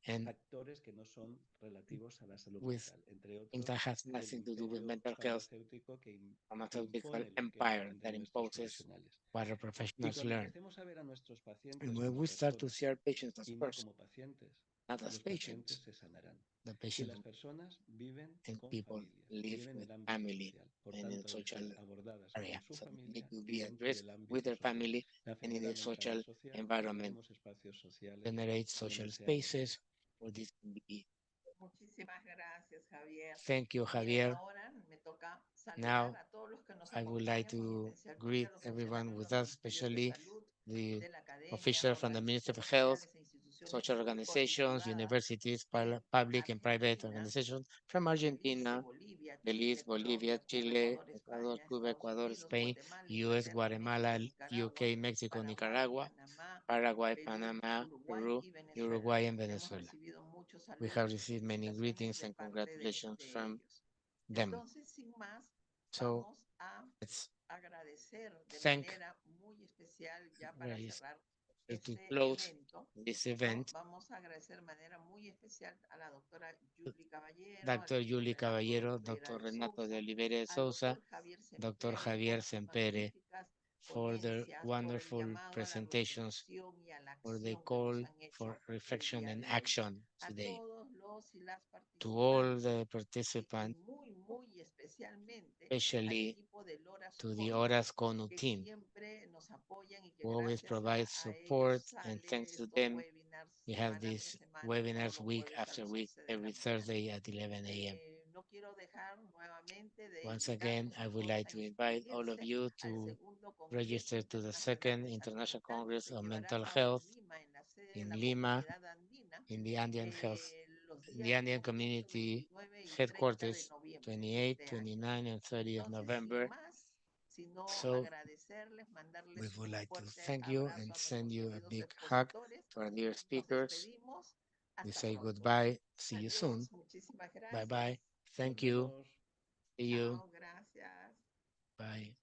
and factores que no son relativos a la salud with mental, entre things otros that has el nothing to do with imperio mental health, farmacéutico que pharmaceutical impone lo que empire aprenden that nuestros imposes profesionales. what our Y professionals cuando learn. empecemos a ver a nuestros pacientes And when como we start to personas see our patients as y no persons, como pacientes, not as los pacientes patients, se sanarán. the Y patients las personas viven and con people familias, live viven en with el ámbito family social. Por and in tanto, deben social ser abordadas area. con su So they familia need to y be dentro addressed del with ámbito their social. family La and in enfermedad the mental social es social, environment. generemos espacios sociales Generate donde social sea abordada. spaces where this can be. Muchísimas gracias, Javier. Thank you, Bien, Javier. ahora me toca Now, saludar a todos los que nos I would like acompañan, to esencialmente greet a los everyone funcionarios de with los us, ministerios de especially salud, the de la academia, official from the Ministry of organizaciones Health, sociales e social muy organizations, coordinadas universities, de public and private Argentina, organizations from Belice, Argentina, Bolivia, Belize, Chile, Bolivia, Colombia, Cuba, Chile, Ecuador, Ecuador, España, Cuba, Estados Ecuador, Unidos, Spain, Guatemala, US, Inglaterra, Guatemala, México, Nicaragua, UK, Mexico, Paraguay, Nicaragua, Panamá, Paraguay, Perú, Panama, Uruguay Peru, y Venezuela. Uruguay, and Hemos Venezuela. recibido muchos We have saludos y received many felicitaciones greetings de and parte congratulations de from ellos. them. Entonces, sin más, So vamos a it's agradecer de thank manera muy especial ya para very cerrar to este close evento. this ¿no? event. Vamos a agradecer de manera muy especial a la doctora Julie Caballero, Dr. al Julie doctor Caballero, Renato Dr. de Renato de Sousa, Oliveira de al Sousa, doctor Javier Dr. Sempere Javier por sus Sempere magníficas for their ponencias, por el wonderful llamado a la presentations, reflexión y a la for the acción que call nos han hecho for el reflection día and de hoy. action A today. todos los y las To all participantes the y participants, muy especialmente al especially equipo del Horas to the Conu, Horas Conu que team, siempre nos apoyan y que who always gracias provide a support, ellos and sale thanks to estos them, webinars we have semana these tras semana, webinars todos los week jueves a after las week, 11 de la every mañana. Thursday at 11 a.m. No quiero dejar nuevamente de Once again, invitarlos I a would todos like a to invite all of inscribirse you al to segundo Congreso register to the Internacional second de Salud International Mental que Congress se on llevará a Mental cabo Health en Lima, en la sede de la in Lima, in Comunidad Andina, the Andean Health, los the días Andean 28, Community 29 y 30 de headquarters, noviembre 28, de este año. 29, and 30 of Entonces, sin November. más, sino So agradecerles, we mandarles would un like to fuerte thank you abrazo and a send nuestros you a queridos big hug expositores. to our dear Nos speakers. despedimos. We Hasta say pronto. goodbye. See you soon. Adiós, muchísimas Bye gracias. bye. Thank Nos you. vemos. See you. Chao, gracias. Bye.